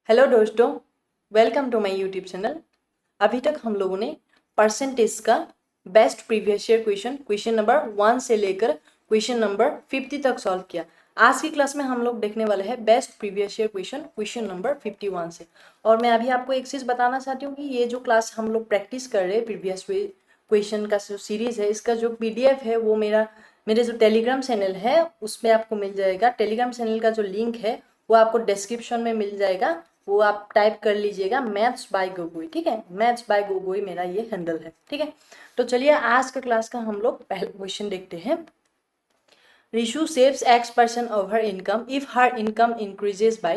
Hello दोस्तों, welcome to my YouTube channel. अभी तक हम लोगों ने परसेंटेज का best previous year question number 1 से लेकर क्वेश्चन नंबर 50 तक सॉल्व किया। आज की क्लास में हम लोग देखने वाले हैं best previous year question number 51 से। और मैं अभी आपको एक चीज़ बताना चाहती हूँ कि ये जो क्लास हम लोग प्रैक्टिस कर रहे हैं प्रीवियस क्वेश्चन का जो सीरीज़ है, इसका जो PDF है वो मेरे जो टेलीग्राम चैनल है उसमें आपको मिल जाएगा। टेलीग्राम चैनल का जो लिंक है वो आपको डिस्क्रिप्शन में मिल जाएगा, वो आप टाइप कर लीजिएगा मैथ्स बाय गोगोई। ठीक है, मैथ्स बाय गोगोई मेरा ये हैंडल है। ठीक है, तो चलिए आज का क्लास का हम लोग पहला क्वेश्चन देखते हैं। Rishu saves X% of her income if her income increases by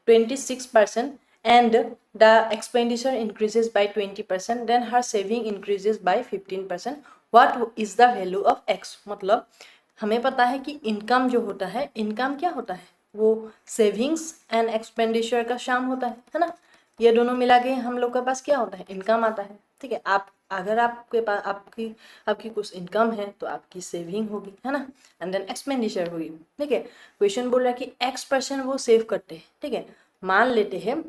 26% and the expenditure increases by 20%, then her saving increases by 15%. What is the value of X? मतलब हमें पता है कि इनकम जो होता है, इनकम क्या होता है, वो सेविंग्स एंड एक्सपेंडिचर का शाम होता है ना। ये दोनों मिला के हम लोग के पास क्या होता है, इनकम आता है। ठीक है, आप अगर आपके पास आपकी कुछ इनकम है तो आपकी सेविंग होगी, है ना, एंड देन एक्सपेंडिचर होगी। ठीक है, क्वेश्चन बोल रहा है कि X% वो सेव करते हैं। ठीक है, मान लेते हैं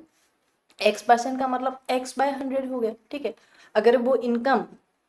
X% का मतलब X/100 हो गया। ठीक है, अगर वो इनकम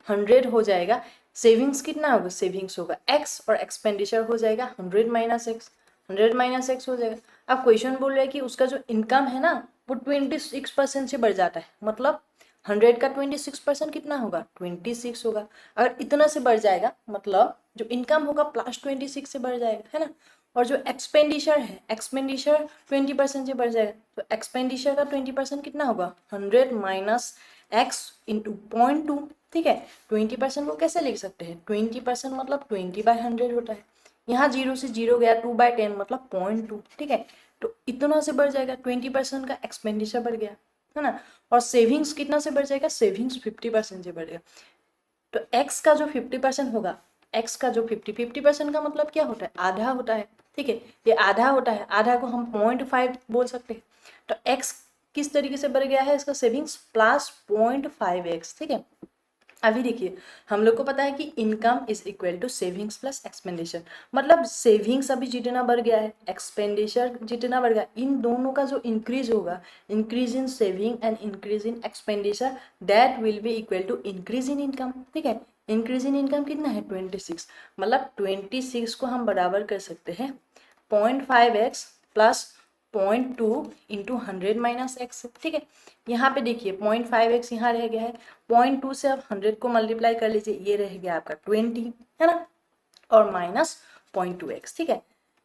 100 हो जाएगा, सेविंग्स कितना होगा, सेविंग्स होगा X और एक्सपेंडिचर हो जाएगा 100 माइनस एक्स, 100 माइनस एक्स हो जाएगा। अब क्वेश्चन बोल रहा है कि उसका जो इनकम है ना वो 26% से बढ़ जाता है, मतलब 100 का 26% कितना होगा, 26 होगा। अगर इतना से बढ़ जाएगा मतलब जो इनकम होगा +26 से बढ़ जाएगा, है ना। और जो एक्सपेंडिचर है, एक्सपेंडिचर 20% से बढ़ जाएगा, तो एक्सपेंडिचर का 20% कितना होगा, 100 माइनस एक्स इंटू 0.2। ठीक है, 20% को कैसे लिख सकते हैं, 20% मतलब 20/100 होता है। यहाँ 0 से 0 गया, 2/10 मतलब 0.2। ठीक है, तो इतना से बढ़ जाएगा, 20% का एक्सपेंडिचर बढ़ गया, है ना। और सेविंग्स कितना से बढ़ जाएगा, सेविंग्स 50% से बढ़ेगा। तो एक्स का जो 50% होगा, एक्स का जो 50% का मतलब क्या होता है, आधा होता है। ठीक है, ये आधा होता है, आधा को हम 0.5 बोल सकते हैं। तो एक्स किस तरीके से बढ़ गया है, इसका सेविंग्स +0.5x। ठीक है, अभी देखिए हम लोग को पता है कि income is equal to savings plus expenditure, मतलब सेविंग्स अभी जितना बढ़ गया है, एक्सपेंडिचर जितना बढ़ गया, इन दोनों का जो इंक्रीज होगा, increase in saving and increase in expenditure, that will be equal to increase in income. ठीक है, इंक्रीज इन इनकम कितना है, 26, मतलब 26 को हम बराबर कर सकते हैं 0.5x plus 0.2 into 100 minus x. ठीक है, यहाँ पे देखिए 0.5x यहाँ रह गया है, 0.2 से आप 100 को मल्टीप्लाई कर लीजिए, ये रह गया आपका 20, है ना, और माइनस 0.2x। ठीक है,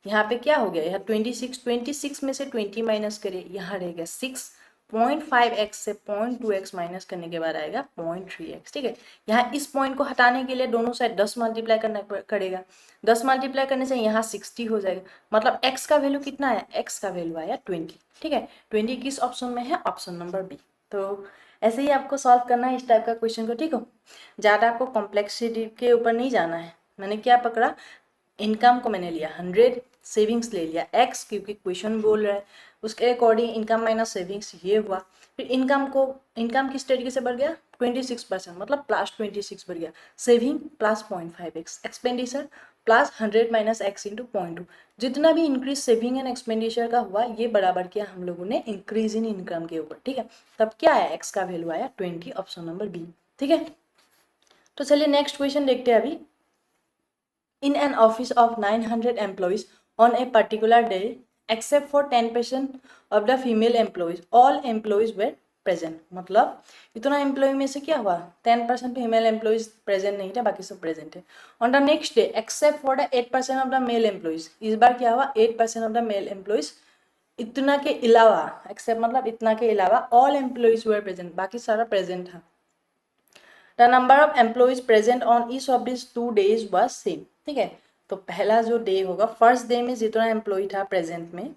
यहाँ पे क्या हो गया, यहाँ 26 में से 20 माइनस करिए, यहाँ रह गया 6, 0.5x से 0.2x माइनस करने के बाद आएगा 0.3x। ठीक है, यहाँ इस पॉइंट को हटाने के लिए दोनों साइड 10 मल्टीप्लाई करना करेगा, 10 मल्टीप्लाई करने से यहाँ 60 हो जाएगा, मतलब x का वैल्यू कितना है, x का वैल्यू आया 20। ठीक है, 20 किस ऑप्शन में है, ऑप्शन नंबर बी। तो ऐसे ही आपको सॉल्व करना है इस टाइप का क्वेश्चन को। ठीक हो, ज़्यादा आपको कॉम्प्लेक्सिटी के ऊपर नहीं जाना है। मैंने क्या पकड़ा, इनकम को मैंने लिया 100, सेविंग्स ले लिया x, क्योंकि क्वेश्चन बोल रहा है उसके अकॉर्डिंग इनकम माइनस सेविंग्स ये हुआ। फिर इनकम किस तरीके से बढ़ गया, 26%, मतलब +26 बढ़ गया, saving +0.5x, expenditure +100 minus x into 0.2। जितना भी इंक्रीज सेविंग एंड एक्सपेंडिचर का हुआ ये बराबर किया हम लोगों ने इंक्रीज इन इनकम के ऊपर। ठीक है, तब क्या आया, x का वैल्यू आया 20, ऑप्शन नंबर बी। ठीक है, तो चलिए नेक्स्ट क्वेश्चन देखते हैं अभी। In an office of 900 employees on a particular day, except for 10% of the female employees, all employees were present। मतलब इतना एम्प्लॉय में से क्या हुआ, 10% फीमेल एम्प्लॉयज प्रेजेंट नहीं थे, बाकी सब प्रेजेंट है। On the next day except for the 8% of the mail employees, इस बार क्या हुआ, 8% ऑफ द मेल एम्प्लॉयज, इतना के अलावा, एक्सेप्ट मतलब इतना के अलावा, ऑल एम्प्लॉयज वर प्रेजेंट, बाकी सारा प्रेजेंट था। The number of employees present on each of this 2 days was same. ठीक है, तो पहला जो डे होगा, फर्स्ट डे में जितना एम्प्लॉय था प्रेजेंट में,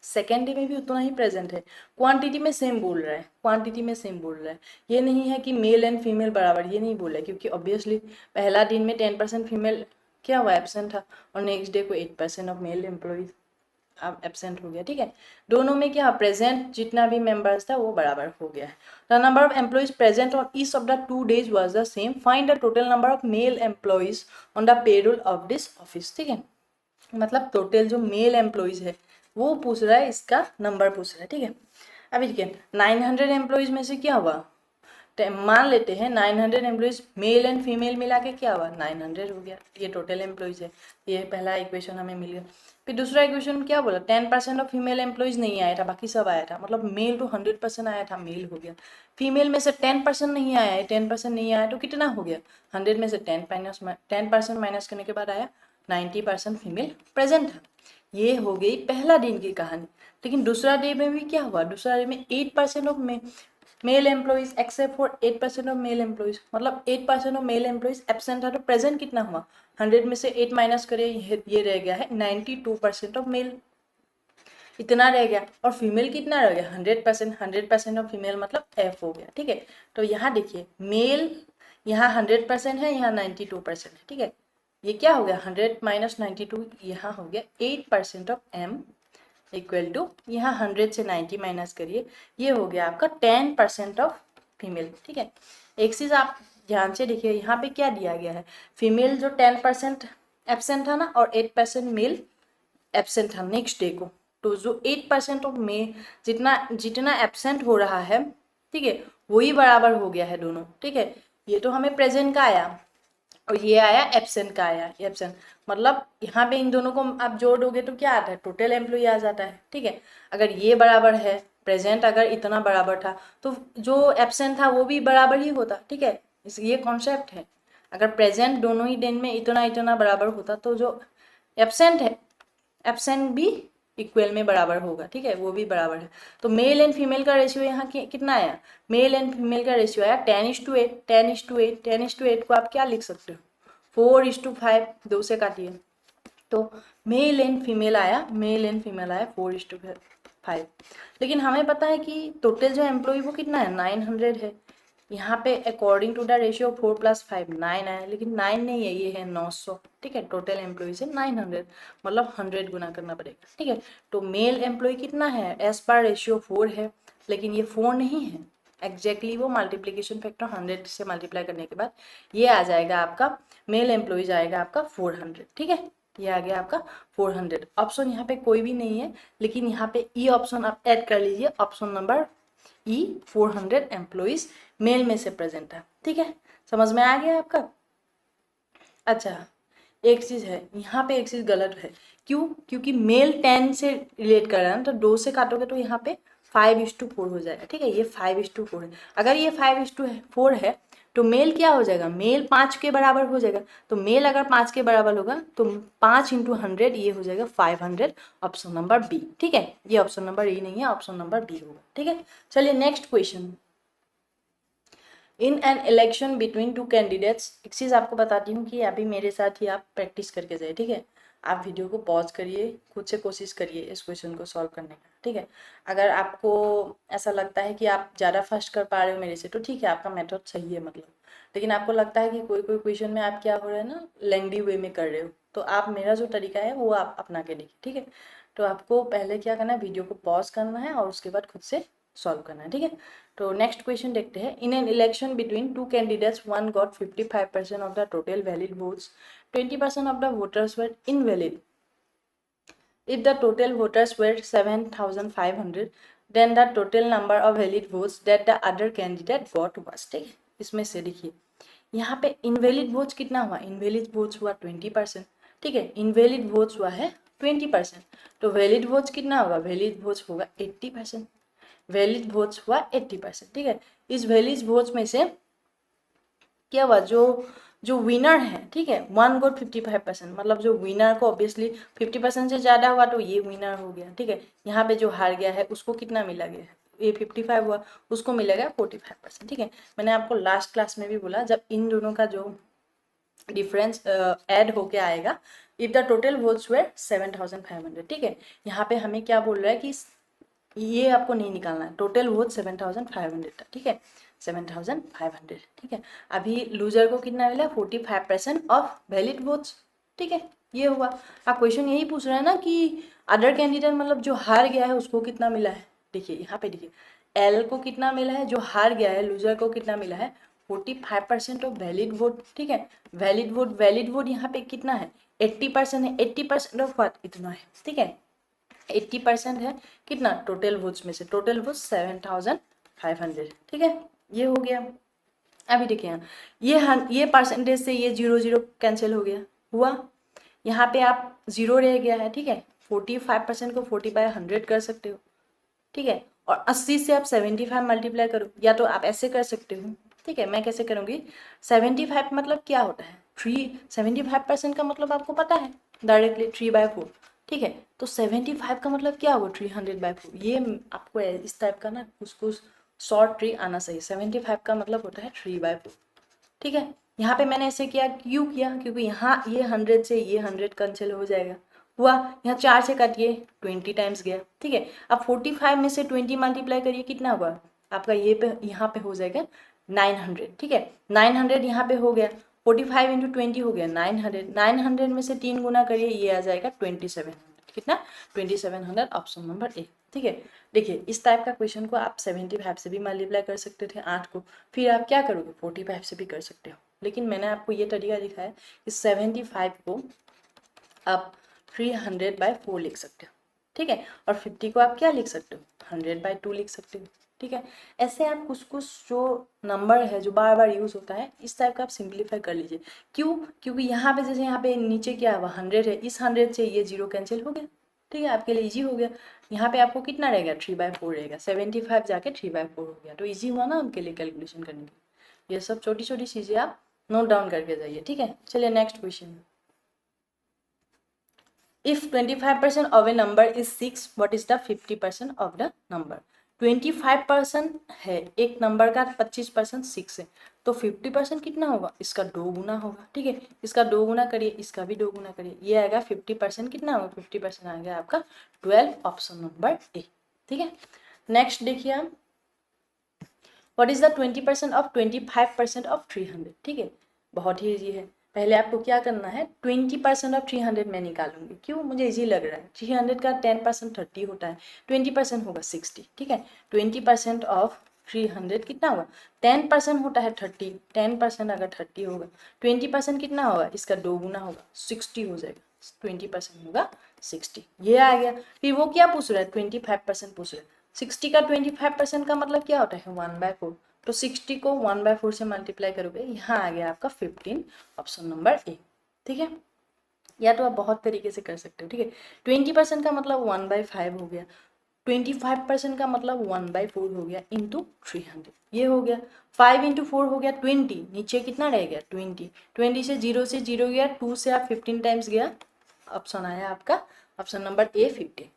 सेकेंड डे में भी उतना ही प्रेजेंट है। क्वांटिटी में सेम बोल रहा है, क्वांटिटी में सेम बोल रहा है, ये नहीं है कि मेल एंड फीमेल बराबर, ये नहीं बोल रहा है, क्योंकि ऑब्वियसली पहला दिन में 10% फीमेल क्या हुआ, एब्सेंट था, और नेक्स्ट डे को 8% ऑफ मेल एम्प्लॉयज अब एब्सेंट हो गया। ठीक है, दोनों में क्या प्रेजेंट जितना भी मेंबर्स था वो बराबर हो गया है। The number of employees present on each of the 2 days was the same, find the total number of male employees on the payroll of this office. ठीक है, मतलब टोटल जो मेल एम्प्लॉयज है वो पूछ रहा है, इसका नंबर पूछ रहा है। ठीक है, अभी देखिए 900 एम्प्लॉयज़ में से क्या हुआ, मान लेते हैं 900 एम्प्लॉयज़ मेल एंड फीमेल मिला के क्या हुआ 900 हो गया, ये टोटल एम्प्लॉयज़ है। ये पहला इक्वेशन हमें मिल गया। फिर दूसरा इक्वेशन क्या बोला, 10% ऑफ फीमेल एम्प्लॉयज़ नहीं आया था, बाकी सब आया था, मतलब मेल तो 100% आया था, मेल हो गया। फीमेल में से 10% नहीं आया है, 10% नहीं आया तो कितना हो गया, 100 में से 10% माइनस करने के बाद आया 90% फीमेल प्रेजेंट है। ये हो गई पहला दिन की कहानी। लेकिन दूसरा डे में भी क्या हुआ, दूसरा डे में 8% of male employees except for 8% of male employees, मतलब 8% ऑफ मेल एम्प्लॉइज एबसेंट था, तो प्रेजेंट कितना हुआ, 100 में से 8 माइनस करिए, ये रह गया है 92% ऑफ मेल, इतना रह गया। और फीमेल कितना रह गया 100%, 100% ऑफ फीमेल मतलब एफ हो गया, ठीक है। तो यहाँ देखिए मेल यहाँ 100% है, यहाँ 92% है, ठीक है। ये क्या हो गया 100 माइनस 92, यहाँ हो गया 8% ऑफ एम इक्वल टू, यहाँ 100 से 90 माइनस करिए, ये हो गया आपका 10% ऑफ फीमेल, ठीक है। एक चीज़ आप ध्यान से देखिए, यहाँ पे क्या दिया गया है, फीमेल जो 10% एबसेंट था ना, और 8% मेल एबसेंट था नेक्स्ट डे को, तो जो 8% ऑफ मे जितना जितना एबसेंट हो रहा है, ठीक है, वही बराबर हो गया है दोनों, ठीक है। ये तो हमें प्रेजेंट का आया और ये आया एबसेंट का आया, एबसेंट मतलब यहाँ पे इन दोनों को आप जोड़ दोगे तो क्या आता है, टोटल एम्प्लॉय आ जाता है, ठीक है। अगर ये बराबर है, प्रेजेंट अगर इतना बराबर था तो जो एबसेंट था वो भी बराबर ही होता, ठीक है। ये कॉन्सेप्ट है, अगर प्रेजेंट दोनों ही दिन में इतना इतना बराबर होता तो जो एबसेंट है, एबसेंट भी इक्वल में बराबर होगा, ठीक है, वो भी बराबर है। तो मेल एंड फीमेल का रेशियो यहाँ कितना आया, मेल एंड फीमेल का रेशियो आया 10:8, 10:8, 10:8 को आप क्या लिख सकते हो 4:5, 2 से काटिए, तो मेल एंड फीमेल आया, मेल एंड फीमेल आया 4:5। लेकिन हमें पता है कि टोटल जो एम्प्लॉय वो कितना है 900 है, यहाँ पे अकॉर्डिंग टू द रेशियो 4 + 5 9 आया, लेकिन 9 नहीं है, ये है 900, ठीक है। टोटल एम्प्लॉयज है 900, मतलब 100 गुना करना पड़ेगा, ठीक है। तो मेल एम्प्लॉय कितना है, एज पर रेशियो 4 है, लेकिन ये 4 नहीं है एग्जैक्टली, वो मल्टीप्लीकेशन फैक्टर 100 से मल्टीप्लाई करने के बाद ये आ जाएगा आपका, मेल एम्प्लॉयज आएगा आपका 400, ठीक है। ये आ गया आपका 400। ऑप्शन यहाँ पे कोई भी नहीं है, लेकिन यहाँ पे ई ऑप्शन आप ऐड कर लीजिए, option number E 400 employees male में से प्रेजेंट है, ठीक है। समझ में आ गया आपका। अच्छा एक चीज़ है यहाँ पे, एक चीज़ गलत है, क्यों, क्योंकि मेल 10 से रिलेट कर रहा है ना, तो 2 से काटोगे तो यहाँ पे 5:4 हो जाएगा, ठीक है। ये 5:4 है, अगर ये 5:4 है तो मेल क्या हो जाएगा, मेल 5 के बराबर हो जाएगा, तो मेल अगर 5 के बराबर होगा तो 5 × 100 ये हो जाएगा 500, ऑप्शन नंबर बी, ठीक है। ये ऑप्शन नंबर ई नहीं है, ऑप्शन नंबर बी होगा, ठीक है। चलिए next question, in an election between two candidates, एक चीज़ आपको बताती हूँ कि अभी मेरे साथ ही आप प्रैक्टिस करके जाए, ठीक है। आप वीडियो को पॉज करिए, खुद से कोशिश करिए इस क्वेश्चन को सॉल्व करने का, ठीक है। अगर आपको ऐसा लगता है कि आप ज़्यादा फास्ट कर पा रहे हो मेरे से तो ठीक है, आपका मेथड सही है मतलब, लेकिन आपको लगता है कि कोई कोई क्वेश्चन में आप क्या हो रहा है ना, लेंदी वे में कर रहे हो, तो आप मेरा जो तरीका है वो आप अपना के देखिए, ठीक है। तो आपको पहले क्या करना है, वीडियो को पॉज करना है और उसके बाद खुद से सॉल्व करना है, ठीक है। तो नेक्स्ट क्वेश्चन देखते हैं, in an election between two candidates one got 55% of the total valid votes, 20% of the voters were invalid, if the total voters were 7,500 then the total number of valid votes that the other candidate got was, ठीक है। इसमें से देखिए यहाँ पे invalid votes कितना हुआ, invalid votes हुआ 20%, ठीक है। इनवैलिड वोट्स हुआ है 20%, तो वैलिड वोट्स कितना होगा, वैलिड वोट्स होगा 80%, वैलिड वोट्स हुआ 80%, ठीक है। इस वैलिड वोट्स में से क्या हुआ, जो जो विनर है, ठीक है, वन गोट 55%, मतलब जो विनर को ऑब्वियसली 50% से ज़्यादा हुआ तो ये विनर हो गया, ठीक है। यहाँ पे जो हार गया है उसको कितना मिला गया है, ये 55 हुआ, उसको मिलेगा 45%, ठीक है। मैंने आपको लास्ट क्लास में भी बोला, जब इन दोनों का जो डिफरेंस ऐड होके आएगा, if the total votes were 7,500, ठीक है। यहाँ पे हमें क्या बोल रहा है कि ये आपको नहीं निकालना है, टोटल वोट 7,500 था, ठीक है, 7,500, ठीक है। अभी लूजर को कितना मिला, 45% ऑफ वैलिड वोट्स, ठीक है। ये हुआ, आप क्वेश्चन यही पूछ रहे हैं ना कि अदर कैंडिडेट मतलब जो हार गया है उसको कितना मिला है, देखिए यहाँ पे देखिए एल को कितना मिला है, जो हार गया है लूजर को कितना मिला है 45% ऑफ वैलिड वोट, ठीक है। वैलिड वोट यहाँ पे कितना है 80% है, 80% ऑफ व्हाट, इतना है, ठीक है। 80% है कितना टोटल वोट्स में से, टोटल वोट्स 7500, ठीक है, ये हो गया। अभी देखिए यहाँ ये परसेंटेज से ये 0 0 कैंसिल हो गया, हुआ। यहाँ पे आप 0 रह गया है, ठीक है। 45% को 40/100 कर सकते हो, ठीक है। और 80 से आप 75 मल्टीप्लाई करो, या तो आप ऐसे कर सकते हो, ठीक है। मैं कैसे करूँगी, 75 मतलब क्या होता है 75% का मतलब आपको पता है डायरेक्टली 3/4, ठीक है। तो 75 का मतलब क्या होगा 300/4, ये आपको इस टाइप का ना कुछ शॉर्ट ट्री आना चाहिए। 75 का मतलब होता है 3/4, ठीक है। यहाँ पे मैंने ऐसे किया, क्यों किया, क्योंकि यहाँ ये 100 से ये 100 कैंसिल हो जाएगा, हुआ। यहाँ 4 से काटिए 20 टाइम्स गया, ठीक है। अब 45 में से 20 मल्टीप्लाई करिए, कितना होगा आपका, ये पे यहाँ पे हो जाएगा 900, ठीक है। 900 यहाँ पे हो गया, 45 इंटू 20 हो गया 900, 900 में से 3 गुना करिए, ये आ जाएगा 2700, कितना 2700, ऑप्शन नंबर ए, ठीक है। देखिए इस टाइप का क्वेश्चन को आप 75 से भी मल्टीप्लाई कर सकते थे 8 को, फिर आप क्या करोगे 45 से भी कर सकते हो, लेकिन मैंने आपको ये तरीका दिखाया कि 75 को आप 300/4 लिख सकते हो, ठीक है। और 50 को आप क्या लिख सकते हो 100/2 लिख सकते हो, ठीक है। ऐसे आप कुछ जो नंबर है जो बार बार यूज होता है, इस टाइप का आप सिंप्लीफाई कर लीजिए। क्यों, क्योंकि यहाँ पे जैसे यहाँ पे नीचे क्या है 100 है, इस 100 से ये 0 कैंसिल हो गया, ठीक है, आपके लिए इजी हो गया। यहाँ पे आपको कितना रहेगा 3/4 रहेगा, 75 जाके 3/4 हो गया, तो इजी हुआ ना आपके लिए कैलकुलेशन करने के। ये सब छोटी छोटी चीजें आप नोट डाउन करके जाइए, ठीक है। चलिए next question. If 25% of a number is 6, what is the 50% of the number? 25% है एक नंबर का, 25% 6 है, तो 50% कितना होगा, इसका 2 गुना होगा, ठीक है। इसका 2 गुना करिए, इसका भी 2 गुना करिए, ये आएगा 50%, कितना होगा 50% आ गया आपका 12, ऑप्शन नंबर ए, ठीक है। नेक्स्ट देखिए आप, what is the 20% of 25% of 300, ठीक है। बहुत ही ईजी है, पहले आपको क्या करना है 20% ऑफ 300 मैं निकालूंगी, क्यों, मुझे इजी लग रहा है। 300 का 10% 30 होता है, 20% होगा 60, ठीक है। 20% ऑफ 300 कितना होगा, 10% होता है 30, 10% अगर 30 होगा, 20% कितना होगा, इसका 2 गुना होगा 60 हो जाएगा, 20% होगा 60, ये आ गया। फिर वो क्या पूछ रहा है 25% पूछ रहा है, 60 का 25% का मतलब क्या होता है 1/4, तो 60 को 1/4 से मल्टीप्लाई करोगे, यहाँ आ गया आपका 15, ऑप्शन नंबर ए, ठीक है। या तो आप बहुत तरीके से कर सकते हो, ठीक है। 20% का मतलब 1/5 हो गया, 25% का मतलब 1/4 हो गया इंटू 300, ये हो गया। 5 इंटू 4 हो गया 20, नीचे कितना रह गया 20, 20 से 0 गया, 2 से आप 15 टाइम्स गया, ऑप्शन आया आपका ऑप्शन नंबर ए 15।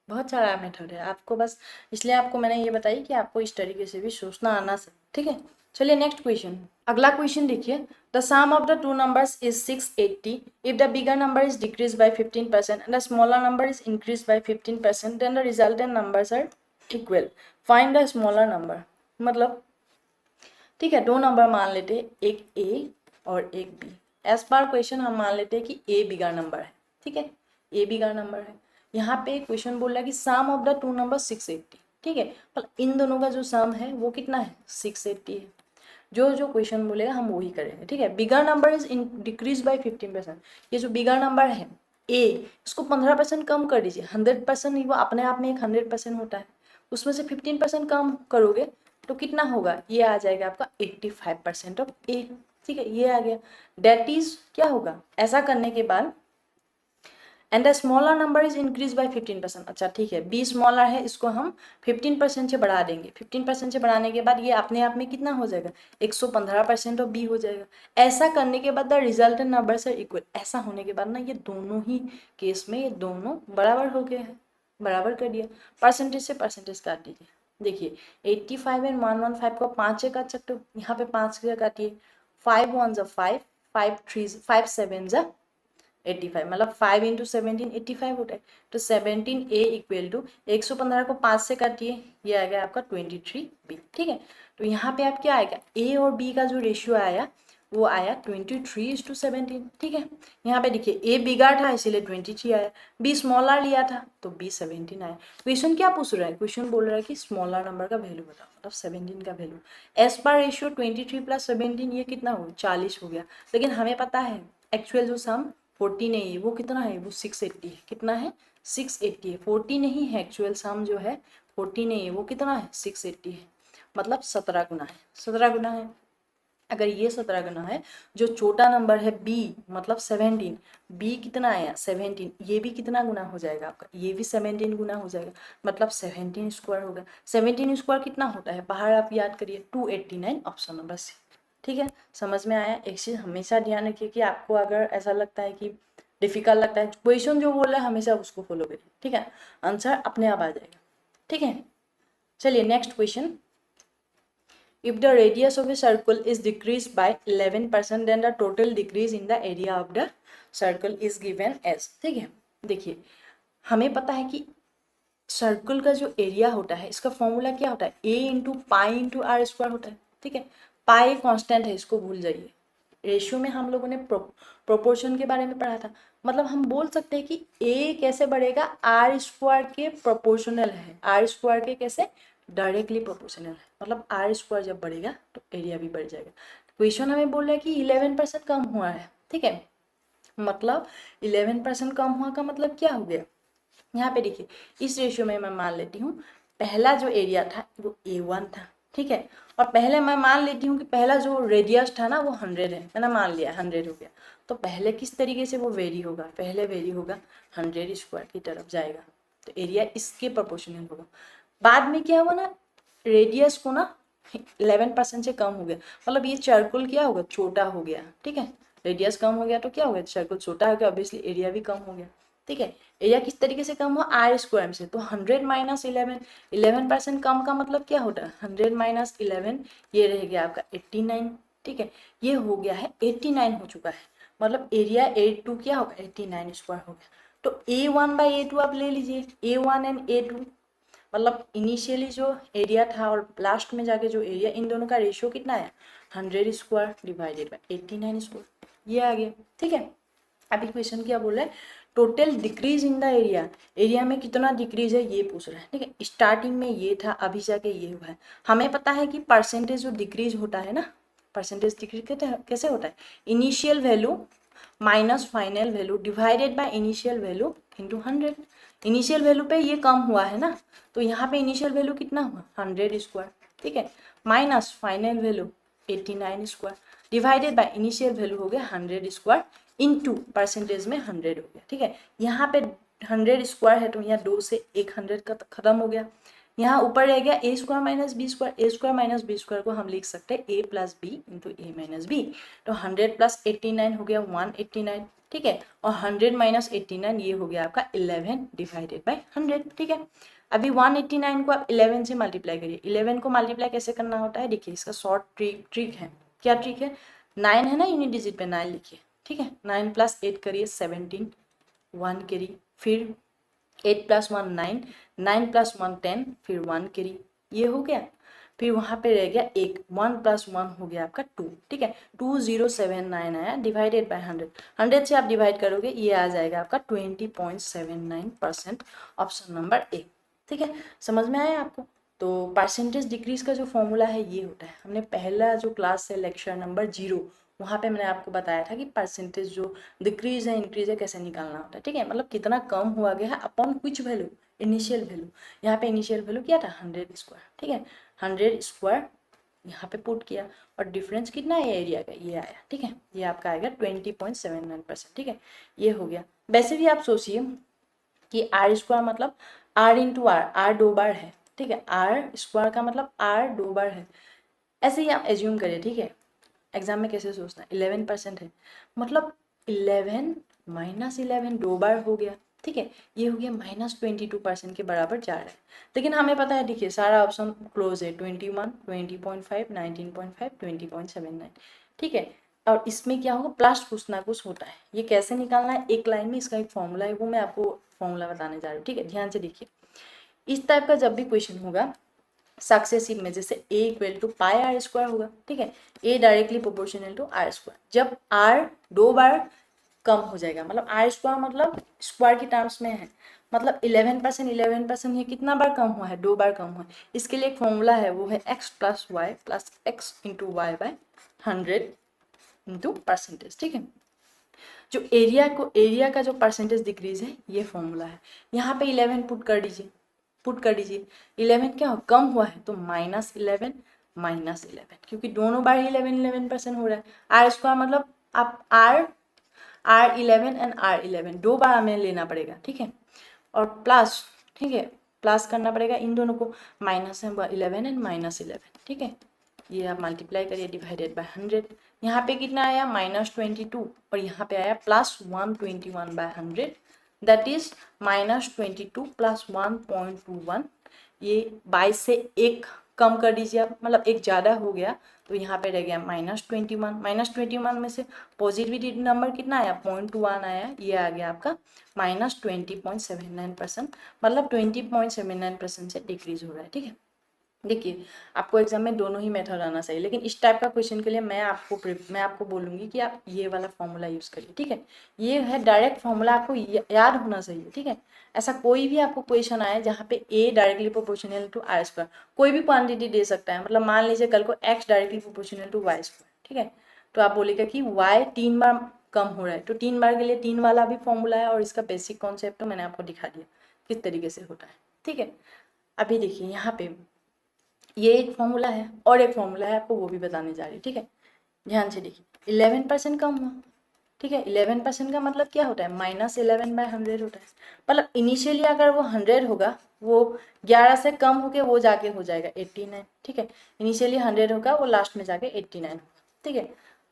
बहुत सारा मेथड है आपको, बस इसलिए आपको मैंने ये बताई कि आपको इस तरीके से भी सोचना आना चाहिए, ठीक है। चलिए नेक्स्ट क्वेश्चन, अगला क्वेश्चन देखिए। The sum of the two numbers is 680, if the bigger number is decrease by 15% and the smaller number is increase by 15%, then the resultant numbers are equal, find the smaller number. मतलब ठीक है, दो number मान लेते हैं, एक ए और एक बी। एज पर क्वेश्चन हम मान लेते हैं कि ए बिगर नंबर है, ठीक है, ए बिगर नंबर है। यहाँ पे क्वेश्चन बोल रहा है कि सम ऑफ द टू नंबर 680, ठीक है, पर इन दोनों का जो सम है वो कितना है 680 है। जो जो क्वेश्चन बोलेगा हम वही करेंगे, ठीक है। बिगर नंबर इज डिक्रीज बाय 15%, ये जो बिगर नंबर है ए, इसको 15% कम कर दीजिए, 100% वो अपने आप में एक 100% होता है, उसमें से 15% कम करोगे तो कितना होगा, ये आ जाएगा आपका 85% ऑफ ए, ठीक है, ये आ गया। डेट इज क्या होगा, ऐसा करने के बाद and the smaller number is increase by 15%, अच्छा ठीक है, बी स्मॉलर है, इसको हम 15% से बढ़ा देंगे, 15% से बढ़ाने के बाद ये अपने आप में कितना हो जाएगा 115% ऑफ बी हो जाएगा। ऐसा करने के बाद the resultant numbers are equal, ऐसा होने के बाद ना ये दोनों ही केस में ये दोनों बराबर हो गए हैं, बराबर कर दिया। परसेंटेज से परसेंटेज काट दीजिए, देखिए 85 एंड 115 को 5 से काट सकते हो, यहाँ पे 5 से काटिए, 5 1 5, 5 3 5 7 85, मतलब 5 इंटू 17 85 होता है, तो 17 ए इक्वल टू 115 को 5 से काटिए, ये आ गया आपका 23 बी, ठीक है। तो यहाँ पे आप क्या आएगा, ए और बी का जो रेशियो आया वो आया 23:17, ठीक है। यहाँ पे देखिए ए बिगर था इसीलिए 23 आया, बी स्मॉलर लिया था तो बी 17 आया। क्वेश्चन क्या पूछ रहा है, क्वेश्चन बोल रहा है कि स्मॉलर नंबर का वैल्यू बताओ, मतलब 17 का वैल्यू। एस पर रेशियो 23 + 17 ये कितना हो 40 हो गया, लेकिन हमें पता है एक्चुअल जो सम 40 नहीं है, वो कितना है, वो 680 है। कितना है, 680 है। 40 नहीं है, एक्चुअल सम जो है 40 नहीं है, वो कितना है, 680 है। मतलब 17 गुना है, 17 गुना है। अगर ये 17 गुना है, जो छोटा नंबर है b मतलब 17, b कितना आया 17, ये भी कितना गुना हो जाएगा आपका, ये भी 17 गुना हो जाएगा। मतलब 17 स्क्वायर होगा। 17 स्क्वायर कितना होता है, बाहर आप याद करिए 289, ऑप्शन नंबर सी। ठीक है, समझ में आया। एक चीज हमेशा ध्यान रखिए कि आपको अगर ऐसा लगता है कि डिफिकल्ट लगता है, क्वेश्चन जो बोल रहा है हमेशा उसको फॉलो करिए। ठीक है, आंसर अपने आप आ जाएगा। ठीक है, चलिए next question. If the radius of a circle is decreased by 11%, then the total decrease in the area of the circle is given as। ठीक है, देखिए हमें पता है कि सर्कल का जो एरिया होता है इसका फॉर्मूला क्या होता है, a into pi into r square होता है। ठीक है, पाई कांस्टेंट है, इसको भूल जाइए। रेशियो में हम लोगों ने प्रोपोर्शन के बारे में पढ़ा था। मतलब हम बोल सकते हैं कि a कैसे बढ़ेगा, आर स्क्वायर के प्रोपोर्शनल है। आर स्क्वायर के कैसे, डायरेक्टली प्रोपोर्शनल है। मतलब आर स्क्वायर जब बढ़ेगा तो एरिया भी बढ़ जाएगा। क्वेश्चन हमें बोल रहा है कि 11% कम हुआ है। ठीक है, मतलब 11% कम हुआ का मतलब क्या हो गया, यहाँ पे देखिए इस रेशियो में मैं मान लेती हूँ पहला जो एरिया था वो A1 था। ठीक है, और पहले मैं मान लेती हूँ कि पहला जो रेडियस था ना वो 100 है, मैंने मान लिया 100 हो गया। तो पहले किस तरीके से वो वेरी होगा, पहले वेरी होगा 100 स्क्वायर की तरफ जाएगा, तो एरिया इसके प्रोपोर्शनल होगा। बाद में क्या हुआ ना, रेडियस को ना 11% से कम हो गया, मतलब ये सर्कल क्या होगा, छोटा हो गया। ठीक है, रेडियस कम हो गया तो क्या हो गया, सर्कल छोटा हो गया, ऑब्वियसली एरिया भी कम हो गया। ठीक है, एरिया किस तरीके से कम हुआ, आर स्क्वायर से। तो 100 माइनस 11, 11% कम का मतलब क्या होता है, 100 माइनस 11, ये रह गया आपका 89। ठीक है, ये हो गया है 89 हो चुका है, मतलब एरिया A2 क्या होगा, 89 स्क्वायर हो गया। तो A1/A2 आप ले लीजिए, A1 एंड A2, मतलब इनिशियली जो एरिया था और लास्ट में जाके जो एरिया, इन दोनों का रेशियो कितना है, 100 स्क्वायर डिवाइडेड बाई 89 स्क्वायर, ये आ गया। ठीक है, अभी क्वेश्चन क्या बोल रहा है, total decrease in the area, area में कितना डिक्रीज है ये पूछ रहा है। ठीक है, स्टार्टिंग में ये था, अभी जाके ये हुआ है। हमें पता है कि परसेंटेज जो डिक्रीज होता है ना, परसेंटेज डिक्रीज कैसे होता है, initial value minus final value divided by initial value into 100। Initial value पे ये कम हुआ है ना, तो यहाँ पे इनिशियल वैल्यू कितना हुआ, 100 स्क्वायर। ठीक है, minus final value 89 square divided by initial value हो गया 100 स्क्वायर इनटू परसेंटेज में 100 हो गया। ठीक है, यहाँ पे 100 स्क्वायर है तो यहाँ 2 से 100 का खत्म हो गया। यहाँ ऊपर रह गया ए स्क्वायर माइनस बी स्क्वायर, ए स्क्वायर माइनस बी स्क्वायर को हम लिख सकते हैं ए प्लस बी इंटू ए माइनस बी। तो 100 प्लस 89 हो गया 189। ठीक है, और 100 माइनस 89 ये हो गया आपका 11 डिवाइडेड बाई 100। ठीक है, अभी 189 को आप 11 से मल्टीप्लाई करिए। 11 को मल्टीप्लाई कैसे करना होता है, देखिए इसका शॉर्ट ट्रिक है। क्या ट्रिक है, 9 है ना यूनिट डिजिट पे, 9 लिखिए। ठीक है, 9 प्लस 8 करिए 17, 1 करिए, फिर 8 प्लस 1 9, 9 प्लस 1 10, फिर 1 करिए, ये हो गया। फिर वहाँ पे रह गया एक, 1 प्लस 1 हो गया आपका 2। ठीक है, 2079 आया डिवाइडेड बाय 100, 100 से आप डिवाइड करोगे ये आ जाएगा आपका 20.79%, ऑप्शन नंबर ए। ठीक है, समझ में आया आपको। तो परसेंटेज डिक्रीज का जो फॉर्मूला है ये होता है, हमने पहला जो क्लास है लेक्चर नंबर 0, वहाँ पे मैंने आपको बताया था कि परसेंटेज जो डिक्रीज है इंक्रीज है कैसे निकालना होता है। ठीक है, मतलब कितना कम हुआ गया है अपॉन कुछ वैल्यू, इनिशियल वैल्यू। यहाँ पे इनिशियल वैल्यू क्या था, 100 स्क्वायर। ठीक है, 100 स्क्वायर यहाँ पे पुट किया, और डिफरेंस कितना है एरिया का, ये आया। ठीक है, ये आपका आएगा 20.79%। ठीक है, ये हो गया। वैसे भी आप सोचिए कि आर स्क्वायर मतलब आर इंटू आर, आर 2 बार है। ठीक है, आर स्क्वायर का मतलब आर 2 बार है, ऐसे ही आप एज्यूम करिए। ठीक है, एग्जाम में कैसे सोचना है, 11% है, मतलब 11 माइनस 11 2 बार हो गया। ठीक है, ये हो गया -22% के बराबर जा रहा है। लेकिन हमें पता है, देखिए सारा ऑप्शन क्लोज है, 21, 20.5, 19.5, 20.79। ठीक है, और इसमें क्या होगा, प्लस कुछ ना कुछ होता है। ये कैसे निकालना है, एक लाइन में इसका एक फॉर्मूला है, वो मैं आपको फॉर्मूला बताने जा रही हूँ। ठीक है, ध्यान से देखिए। इस टाइप का जब भी क्वेश्चन होगा सक्सेसिव में, जैसे a equal to pi r square होगा। ठीक है, a directly proportional to r square, जब r 2 बार कम हो जाएगा, मतलब आर स्क्वायर मतलब स्क्वायर की टर्म्स में है, मतलब 11%, 11% ये कितना बार कम हुआ है, 2 बार कम हुआ है। इसके लिए एक फॉर्मूला है, वो है x plus y plus x into y by 100 into percentage. ठीक है, जो एरिया का जो परसेंटेज डिक्रीज है ये फॉर्मूला है। यहाँ पे 11 पुट कर दीजिए, 11 क्या हो, कम हुआ है तो -11 -11, क्योंकि दोनों बार 11% हो रहा है। आर स्क्वायर मतलब आप R11 एंड R11 दो बार हमें लेना पड़ेगा, ठीक है, और प्लस, ठीक है, प्लस करना पड़ेगा इन दोनों को, -11 एंड -11, ठीक है, ये आप मल्टीप्लाई करिए डिवाइडेड बाय 100। यहाँ पे कितना आया -22 और यहाँ पे आया +121/100, दैट इज -22 + 1.21। ये 22 से एक कम कर दीजिए आप, मतलब एक ज़्यादा हो गया तो यहाँ पे रह गया -21 में से पॉजिटिव नंबर कितना आया 0.21 आया, ये आ गया आपका -20.79%, मतलब 20.79% से डिक्रीज हो रहा है, ठीक है। देखिए आपको एग्जाम में दोनों ही मेथड आना चाहिए, लेकिन इस टाइप का क्वेश्चन के लिए मैं आपको बोलूँगी कि आप ये वाला फॉर्मूला यूज़ करिए, ठीक है। ये है डायरेक्ट फॉर्मूला, आपको याद होना चाहिए, ठीक है। ऐसा कोई भी आपको क्वेश्चन आए जहाँ पे a directly proportional to r square, कोई भी क्वांटिटी दे सकता है, मतलब मान लीजिए कल को x directly proportional to y square, ठीक है, तो आप बोलेगा कि वाई 3 बार कम हो रहा है, तो 3 बार के लिए 3 वाला भी फॉर्मूला है और इसका बेसिक कॉन्सेप्ट तो मैंने आपको दिखा दिया किस तरीके से होता है, ठीक है। अभी देखिए यहाँ पे ये एक फॉर्मूला है और एक फॉर्मूला है, आपको वो भी बताने जा रही है, ठीक है। ध्यान से देखिए 11% कम हुआ, ठीक है, 11% का मतलब क्या होता है -11/100 होता है, मतलब इनिशियली अगर वो 100 होगा, वो 11 से कम होके वो जाके हो जाएगा 89, ठीक है। इनिशियली 100 होगा, वो लास्ट में जाके 89 होगा, ठीक है।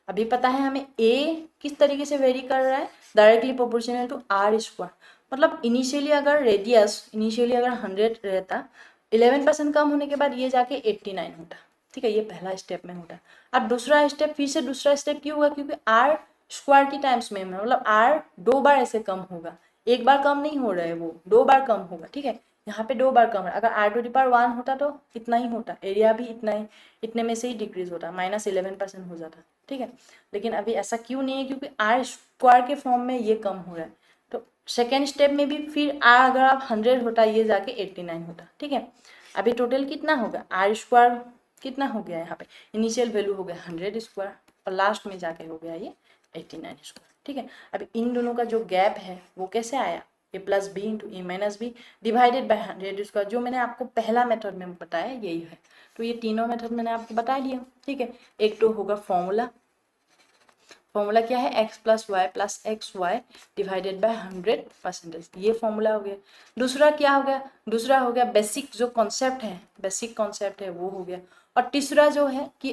अभी पता है हमें ए किस तरीके से वेरी कर रहा है, directly proportional to r square, मतलब इनिशियली अगर 100 रहता, 11% कम होने के बाद ये जाके 89 होता, ठीक है, ये पहला स्टेप में होता है। अब दूसरा स्टेप, फिर से दूसरा स्टेप क्यों होगा, क्योंकि आर स्क्वायर की टाइम्स में, मतलब आर 2 बार ऐसे कम होगा, एक बार कम नहीं हो रहा है, वो 2 बार कम होगा, ठीक है। यहाँ पे 2 बार कम है, अगर R⁻1 होता तो इतना ही होता, एरिया भी इतना ही, इतने में से ही डिक्रीज होता, -11% हो जाता, ठीक है। लेकिन अभी ऐसा क्यों नहीं है, क्योंकि आर स्क्वायर के फॉर्म में ये कम हो रहा है, तो सेकेंड स्टेप में भी फिर आर अगर आप 100 होता, ये जाके 89 होता, ठीक है। अभी टोटल कितना होगा, आर स्क्वायर कितना हो गया, यहाँ पे इनिशियल वैल्यू हो गया 100 स्क्वायर और लास्ट में जाके हो गया ये 89 स्क्वायर, ठीक है। अभी इन दोनों का जो गैप है वो कैसे आया, a+b into a-b divided by 100 square, जो मैंने आपको पहला मेथड में बताया यही है। तो ये तीनों मेथड मैंने आपको बता दिया, ठीक है। एक तो होगा फॉर्मूला क्या है, x + y + xy divided by 100%, ये फॉर्मूला हो गया। दूसरा क्या हो गया, दूसरा हो गया बेसिक जो कॉन्सेप्ट है वो हो गया। और तीसरा जो है कि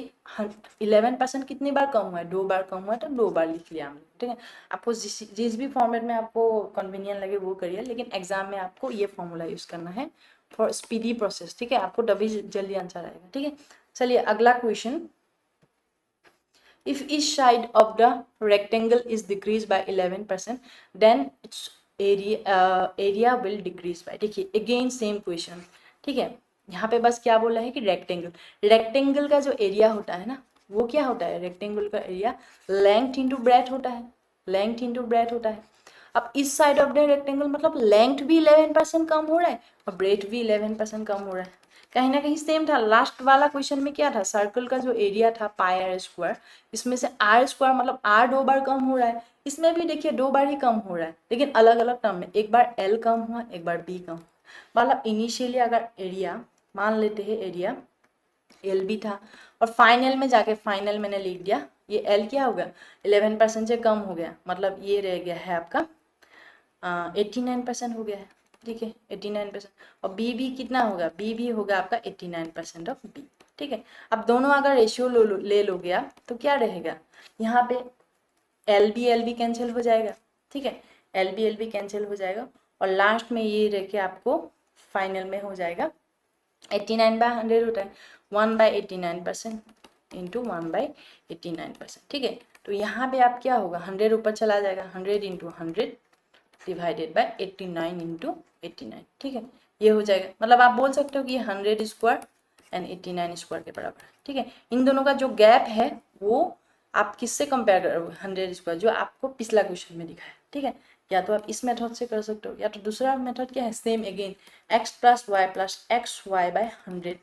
11% कितनी बार कम हुआ है, 2 बार कम हुआ है, तो 2 बार लिख लिया हमने, ठीक है। आपको जिस भी फॉर्मेट में आपको कन्वीनियंट लगे वो करिए, लेकिन एग्जाम में आपको ये फॉर्मूला यूज करना है फॉर स्पीडी प्रोसेस, ठीक है, आपको तभी जल्दी आंसर आएगा, ठीक है। चलिए अगला question, if each side of the rectangle is decreased by 11%, then its area will decrease by, देखिए अगेन सेम क्वेश्चन, ठीक है। यहाँ पे बस क्या बोला है कि रेक्टेंगल का जो एरिया होता है ना, वो क्या होता है, रेक्टेंगल का एरिया लेंथ इंटू ब्रेथ होता है, अब इस साइड ऑफ द रेक्टेंगल मतलब लेंथ भी 11% कम हो रहा है और ब्रेथ भी 11% कम हो रहा है, कहीं ना कहीं सेम था। लास्ट वाला क्वेश्चन में क्या था, सर्कल का जो एरिया था πr², इसमें से r² मतलब r 2 बार कम हो रहा है, इसमें भी देखिए 2 बार ही कम हो रहा है, लेकिन अलग अलग टर्म में, एक बार l कम हुआ, एक बार b कम, मतलब इनिशियली अगर एरिया मान लेते हैं, एरिया एल भी था और फाइनल में जाके फाइनल मैंने लिख दिया, ये एल क्या हो गया 11% से कम हो गया, मतलब ये रह गया है आपका 89% हो गया है, ठीक है, 89%। और बी भी कितना होगा, बी भी होगा आपका 89% ऑफ बी, ठीक है। अब दोनों अगर रेशियो ले लोगे आप तो क्या रहेगा, यहाँ पे एल बी कैंसिल हो जाएगा, ठीक है, एल बी कैंसिल हो जाएगा और लास्ट में ये रह के आपको फाइनल में हो जाएगा 89/100 होता है, 1/89% इंटू 1/89%, ठीक है। तो यहाँ पे आप क्या होगा, 100 ऊपर चला जाएगा, 100 इंटू 100 डिवाइडेड बाय 89 इंटू 89, ठीक है, ये हो जाएगा। मतलब आप बोल सकते हो कि 100 स्क्वायर एंड 89 स्क्वायर के बराबर है, ठीक है। इन दोनों का जो गैप है वो आप किससे कंपेयर करोगे, 100 स्क्वायर जो आपको पिछला क्वेश्चन में दिखा है, ठीक है। या तो आप इस मेथड से कर सकते हो, या तो दूसरा मेथड क्या है, same again x + y + xy/100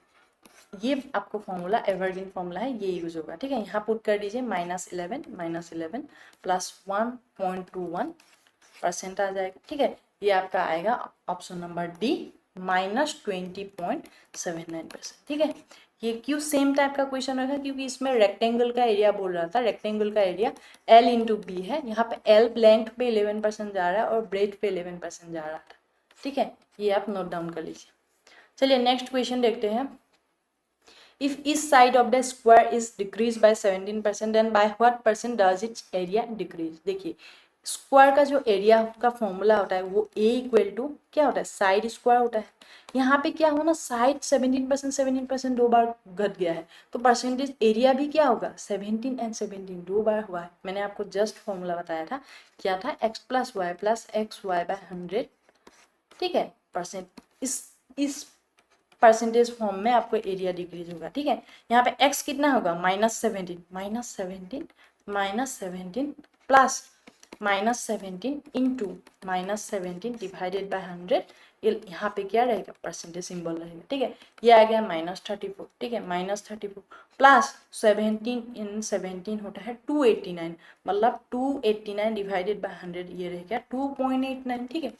ये आपको फॉर्मूला एवरग्रीन फॉर्मूला है, ये यूज होगा, ठीक है। यहाँ पुट कर दीजिए -11 प्लस 1.21% आ जाएगा, ठीक है। ये आपका आएगा ऑप्शन नंबर डी -20.79%, ठीक है। ये क्यों सेम टाइप का क्वेश्चन रहेगा, क्योंकि इसमें रेक्टेंगल का एरिया बोल रहा था, रेक्टेंगल का एरिया L इंटू बी है, यहाँ पे L लेंथ पे 11% जा रहा है और ब्रेथ पे 11% जा रहा था, ठीक है। ये आप नोट डाउन कर लीजिए। चलिए नेक्स्ट क्वेश्चन देखते हैं। If each side of the square is decreased by 17%, then by what percent does its area decrease? देखिए स्क्वायर का जो एरिया का फॉर्मूला होता है वो A इक्वल टू क्या होता है, साइड स्क्वायर होता है। यहाँ पे क्या होना, साइड 17% दो बार घट गया है, तो परसेंटेज एरिया भी क्या होगा, 17 और 17 दो बार हुआ है। मैंने आपको जस्ट फॉर्मूला बताया था, क्या था, x + y + xy/100, ठीक है, परसेंट। इस परसेंटेज फॉर्म में आपको एरिया डिक्रीज होगा, ठीक है। यहाँ पे x कितना होगा, -17 प्लस -17 इंटू -17 डिवाइडेड बाय 100, यहाँ पे क्या रहेगा, परसेंटेज सिंबल रहेगा, ठीक है। ये आ गया -34, ठीक है, -34 प्लस 17 इन 17 होता है 289, मतलब 289 डिवाइडेड बाय 100, ये रहेगा 2.89, ठीक है।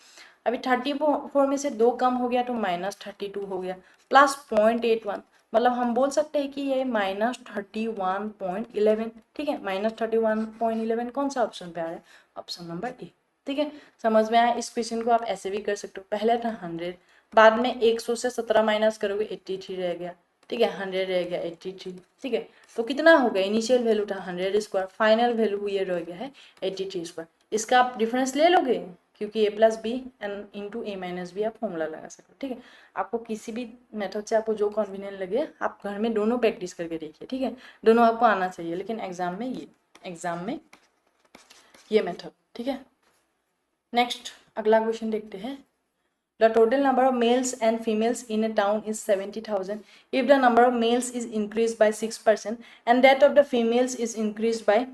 अभी 34 में से 2 कम हो गया तो -32 हो गया, प्लस 0.81, मतलब हम बोल सकते हैं कि ये -31.11, ठीक है। -31.11 कौन सा ऑप्शन पे आ रहा है, ऑप्शन नंबर ए, ठीक है। समझ में आया। इस क्वेश्चन को आप ऐसे भी कर सकते हो, पहले था 100, बाद में 100 से 17 माइनस करोगे 83 रह गया, ठीक है, 100 रह गया 83, ठीक है। तो कितना हो गया, इनिशियल वैल्यू था 100 स्क्वायर, फाइनल वैल्यू ये रह गया है 83 स्क्वायर। इसका आप डिफरेंस ले लोगे, क्योंकि a + b and into a - b आप फॉर्मूला लगा सकते हो, ठीक है। आपको किसी भी मेथड से आपको जो कन्वीनियंट लगे आप घर में दोनों प्रैक्टिस करके देखिए, ठीक है। दोनों आपको आना चाहिए, लेकिन एग्जाम में ये मेथड, ठीक है। नेक्स्ट अगला क्वेश्चन देखते हैं। The total number of males and females in a town is 70,000. If the number of males is increased by 6% and that of the females is increased by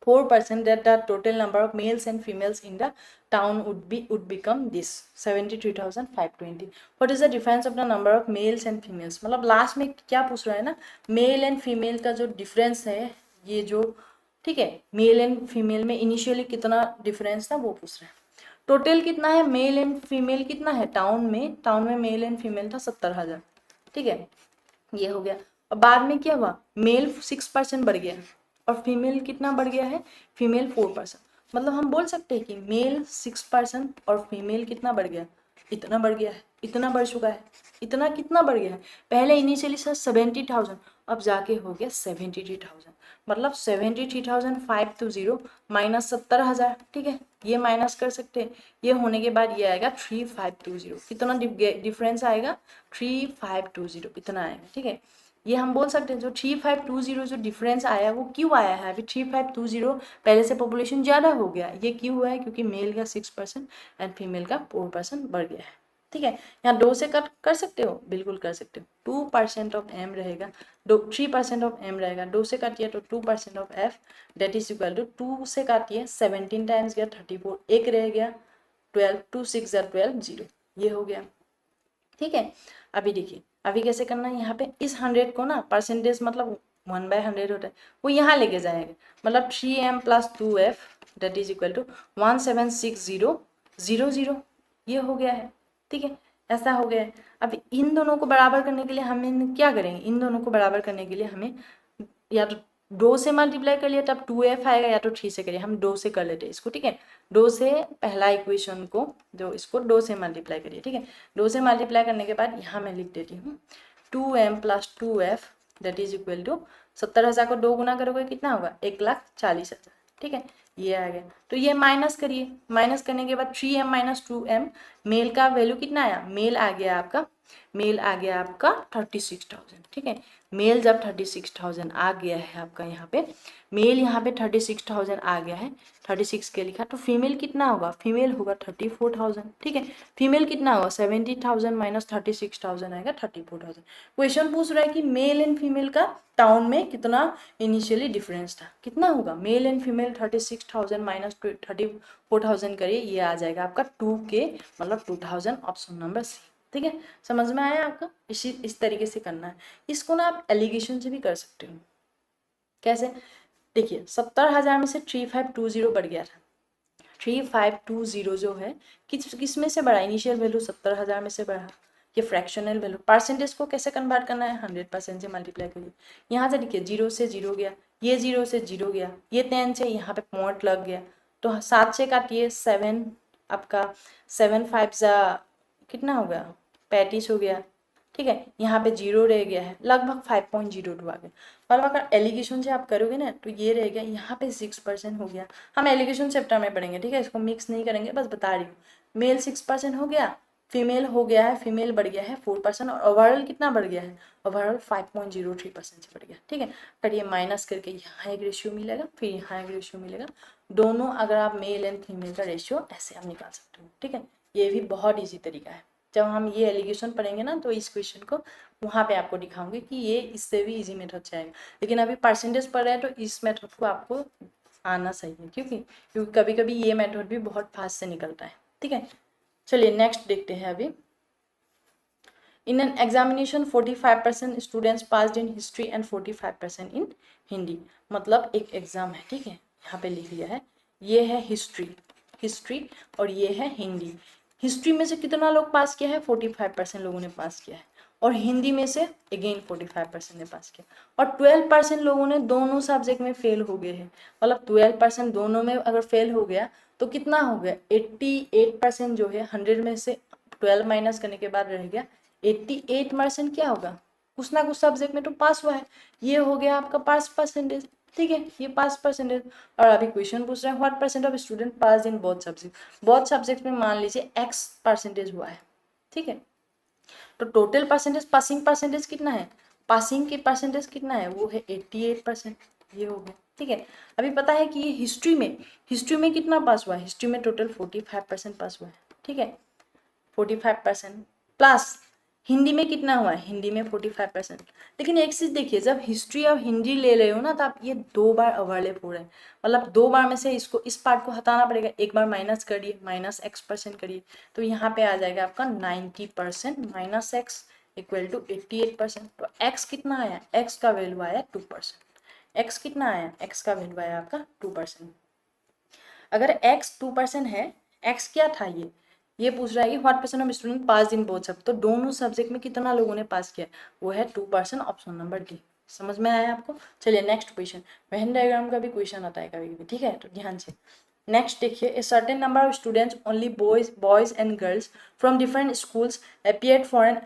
4%, that the total number of males and females in the town would become this 73,520. What is the difference of the number of males and females? मतलब last में क्या पूछ रहा है ना, male and female का जो difference है, ये जो, ठीक है, मेल एंड फीमेल में इनिशियली कितना डिफरेंस था वो पूछ रहा है। टोटल कितना है, मेल एंड फीमेल कितना है, टाउन में मेल एंड फीमेल था 70,000, ठीक है, ये हो गया। और बाद में क्या हुआ, मेल 6% बढ़ गया और फीमेल कितना बढ़ गया है, फीमेल 4%। मतलब हम बोल सकते हैं कि मेल 6% और फीमेल कितना बढ़ गया, इतना बढ़ गया है, इतना बढ़ चुका है, इतना कितना बढ़ गया है, पहले इनिशियली सर 70,000, अब जाके हो गया 73,000, मतलब 73,520 माइनस 70,000, ठीक है, ये माइनस कर सकते हैं। ये होने के बाद ये आएगा 3520, कितना डिफरेंस आएगा, 3520 इतना आएगा, ठीक है। ये हम बोल सकते हैं जो 3520 जो डिफरेंस आया वो क्यों आया है, अभी 3520 पहले से पॉपुलेशन ज़्यादा हो गया, ये क्यों हुआ है, क्योंकि मेल का 6% एंड फीमेल का 4% बढ़ गया है, ठीक है। यहाँ 2 से कट कर सकते हो, बिल्कुल कर सकते हो, 2% ऑफ एम रहेगा, 3% ऑफ एम रहेगा, 2 से काटिए तो 2% of f, that is equal to 2 से काटिए 17 टाइम्स गया 34, एक रह गया 12, 2 6 12 0, ये हो गया, ठीक है। अभी देखिए अभी कैसे करना है, यहाँ पे इस 100 को ना परसेंटेज मतलब 1/100 होता है, वो यहाँ लेके जाएगा, मतलब 3m + 2f date is equal to 176,000, ये हो गया है, ठीक है, ऐसा हो गया है। अब इन दोनों को बराबर करने के लिए हमें क्या करेंगे, इन दोनों को बराबर करने के लिए हमें या तो 2 से मल्टीप्लाई कर लिया तब 2f आएगा, या तो 3 से करिए, हम 2 से कर लेते हैं इसको, ठीक है। 2 से पहला इक्वेशन को जो इसको 2 से मल्टीप्लाई करिए, ठीक है। 2 से मल्टीप्लाई करने के बाद यहाँ मैं लिख देती हूँ 2m + 2f that is equal to 70,000 को 2 गुना करोगे कितना होगा, 1,40,000, ठीक है, ये आ गया। तो ये माइनस करिए, माइनस करने के बाद 3m - 2m, मेल का वैल्यू कितना आया, मेल आ गया आपका 36,000, ठीक है। मेल जब 36,000 आ गया है आपका यहाँ पे, मेल यहाँ पे 36,000 आ गया है, 36 के लिखा, तो फीमेल कितना होगा, फीमेल होगा 34,000, ठीक है। फीमेल कितना होगा 70,000 - 36,000 आएगा 34,000। क्वेश्चन पूछ रहा है कि मेल एंड फीमेल का टाउन में कितना इनिशियली डिफरेंस था, कितना होगा, मेल एंड फीमेल 36,000 - 34,000 करिए, ये आ जाएगा आपका 2K, मतलब 2000, ऑप्शन नंबर सी, ठीक है, समझ में आया आपको? इस तरीके से करना है। इसको ना आप एलिगेशन से भी कर सकते हो। कैसे? देखिए 70,000 में से 3520 बढ़ गया था। 3520 जो है किस में से बढ़ा? इनिशियल वैल्यू 70,000 में से बढ़ा। ये फ्रैक्शनल वैल्यू, परसेंटेज को कैसे कन्वर्ट करना है? 100% से मल्टीप्लाई करिए। यहाँ से देखिए 0 से 0 गया, ये 0 से 0 गया, ये 10 से यहाँ पे पॉइंट लग गया, तो 7 से काटिए 7, आपका 7 5 जा कितना हो गया? 35 हो गया। ठीक है, यहाँ पे 0 रह गया है, लगभग 5.02 आ गया। मतलब अगर एलिगेशन से आप करोगे ना तो ये रह गया, यहाँ पे 6% हो गया। हम एलिगेशन चैप्टर में पढ़ेंगे, ठीक है, इसको मिक्स नहीं करेंगे, बस बता रही हूँ। मेल 6% हो गया, फीमेल हो गया है, फीमेल बढ़ गया है 4%, और ओवरऑल कितना बढ़ गया है? ओवरऑल 5.03% से बढ़ गया। ठीक है, अगर ये माइनस करके यहाँ एक रेशियो मिलेगा, फिर यहाँ एक रेशियो मिलेगा, दोनों अगर आप मेल एंड फीमेल का रेशियो ऐसे आप निकाल सकते हो। ठीक है, ये भी बहुत ईजी तरीका है। जब हम ये एलिगेशन पढ़ेंगे ना तो इस क्वेश्चन को वहाँ पे आपको दिखाऊंगी कि ये इससे भी इजी मेथड से आएगा, लेकिन अभी परसेंटेज पढ़ रहे हैं तो इस मेथड को आपको आना चाहिए, क्योंकि कभी कभी ये मेथड भी बहुत फास्ट से निकलता है। ठीक है, चलिए नेक्स्ट देखते हैं। अभी in an examination 45% students passed in history and 45% इन हिंदी। मतलब एक एग्जाम है, ठीक है, यहाँ पे लिख लिया है, ये है हिस्ट्री और ये है हिंदी। हिस्ट्री में से कितना लोग पास किया है? 45% लोगों ने पास किया है, और हिंदी में से अगेन 45% ने पास किया, और 12% लोगों ने दोनों सब्जेक्ट में फेल हो गए हैं। मतलब 12% दोनों में अगर फेल हो गया तो कितना हो गया? 88% जो है 100 में से 12 माइनस करने के बाद रह गया 88%। क्या होगा? कुछ ना कुछ सब्जेक्ट में तो पास हुआ है, ये हो गया आपका पास परसेंटेज। ठीक है, ये पास परसेंटेज। और अभी क्वेश्चन पूछ रहे हैं what percent of student pass in both subject में मान लीजिए x परसेंटेज हुआ है। ठीक है, तो टोटल परसेंटेज, पासिंग परसेंटेज कितना है? पासिंग की परसेंटेज कितना है? वो है 88%। ये हो गया। ठीक है, अभी पता है कि ये हिस्ट्री में कितना पास हुआ है? हिस्ट्री में टोटल 45% पास हुआ है। ठीक है, 45% प्लस हिंदी में कितना हुआ है? हिंदी में 45%। लेकिन एक चीज देखिए, जब हिस्ट्री और हिंदी ले रहे हो ना तो आप ये 2 बार ओवरलैप हो रहे हैं, मतलब 2 बार में से इसको, इस पार्ट को हटाना पड़ेगा। एक बार माइनस करिए, -x% करिए, तो यहाँ पे आ जाएगा आपका 90% माइनस एक्स इक्वल टू 88%। तो x कितना आया? x का वैल्यू आया 2%। x कितना आया? x का वैल्यू आया आपका 2%। अगर x 2% है, x क्या था? ये पूछ रहा है कि what percent of student pass in both सब, तो दोनों सब्जेक्ट में कितना लोगों ने पास किया? वो है 2%, ऑप्शन नंबर डी। समझ में आया आपको? चलिए नेक्स्ट क्वेश्चन, वेन डायग्राम का भी क्वेश्चन आता है कभी कभी, ठीक है, तो ध्यान से नेक्स्ट देखिए। A certain number of students, only boys and girls from different schools appeared for an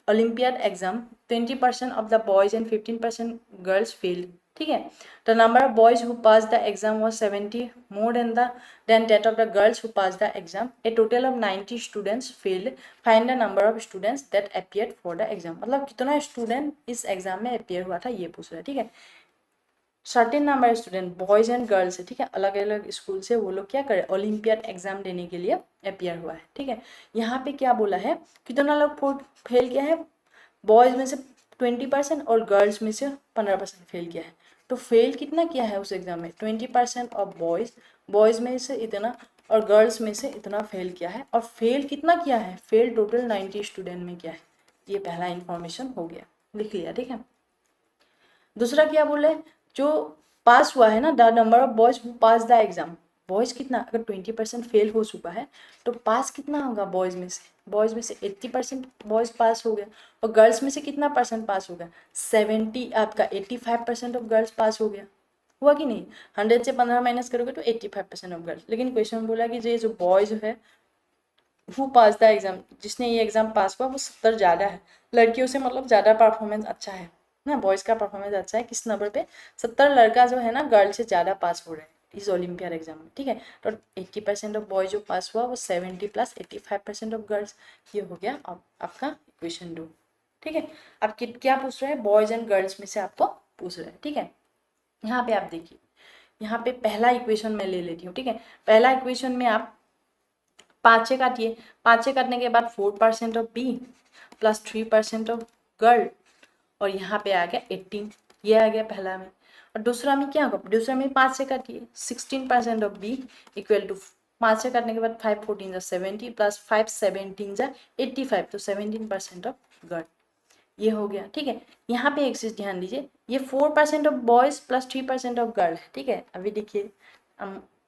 Olympiad exam. 20% of the boys and 15% girls failed. ठीक है, the number of boys who passed the exam was 70, more than that of the girls who passed the exam. A total of 90 students failed. Find the number of students that appeared for the exam. मतलब कितना student इस exam में appear हुआ था ये पूछ रहा है। ठीक है, certain number student boys and girls है, ठीक है, अलग अलग स्कूल से वो लोग क्या करे? ओलंपियाड एग्जाम देने के लिए अपियर हुआ है। ठीक है, यहाँ पे क्या बोला है? कितना लोग फेल किया है? बॉयज में से 20% और गर्ल्स में से 15% फेल किया है। तो फेल कितना किया है उस एग्जाम में? 20% ऑफ बॉयज में से इतना और गर्ल्स में से इतना फेल किया है। और फेल कितना किया है? फेल टोटल 90 स्टूडेंट में किया है। ये पहला इंफॉर्मेशन हो गया, लिख लिया। ठीक है, दूसरा क्या बोल रहे हैं? जो पास हुआ है ना, the number of boys who pass the exam, boys कितना? अगर 20% फेल हो चुका है तो पास कितना होगा? बॉयज में से 80% बॉयज पास हो गया, और गर्ल्स में से कितना परसेंट पास हो गया? 70, आपका 85% ऑफ गर्ल्स पास हो गया। हुआ कि नहीं? 100 से 15 माइनस करोगे तो 85% ऑफ गर्ल्स। लेकिन क्वेश्चन बोला कि ये जो बॉयज है हु पास द एग्जाम, जिसने ये एग्जाम पास हुआ वो 70 ज़्यादा है लड़कियों से, मतलब ज़्यादा परफॉर्मेंस अच्छा है ना, बॉयज़ का परफॉर्मेंस अच्छा है। किस नंबर पे? 70 लड़का जो है ना गर्ल से ज़्यादा पास हो रहे हैं इस ओलंपियाड एग्जाम में। ठीक है, तो 80% ऑफ बॉयज जो पास हुआ वो 70 प्लस 85% ऑफ गर्ल्स, ये हो गया आपका इक्वेशन 2। ठीक है, अब क्या पूछ रहे हैं? बॉयज एंड गर्ल्स में से आपको पूछ रहे हैं। ठीक है, यहाँ पे आप देखिए, यहाँ पे पहला इक्वेशन मैं ले लेती हूँ। ठीक है, पहला इक्वेशन में आप 5 से काटिए, 5 से काटने के बाद 4% of b plus 3% of girl, और यहाँ पे आ गया 18, ये आ गया पहला में। और दूसरा में क्या होगा? दूसरा में 5 से काटिए, 16% ऑफ बी इक्वल टू 5 से काटने के बाद 5 14 70 प्लस 5 17 85, तो 17% ऑफ गर्ल, ये हो गया। ठीक है, यहाँ पे एक चीज ध्यान दीजिए, ये 4% of boys plus 3% of girl है। ठीक है, अभी देखिए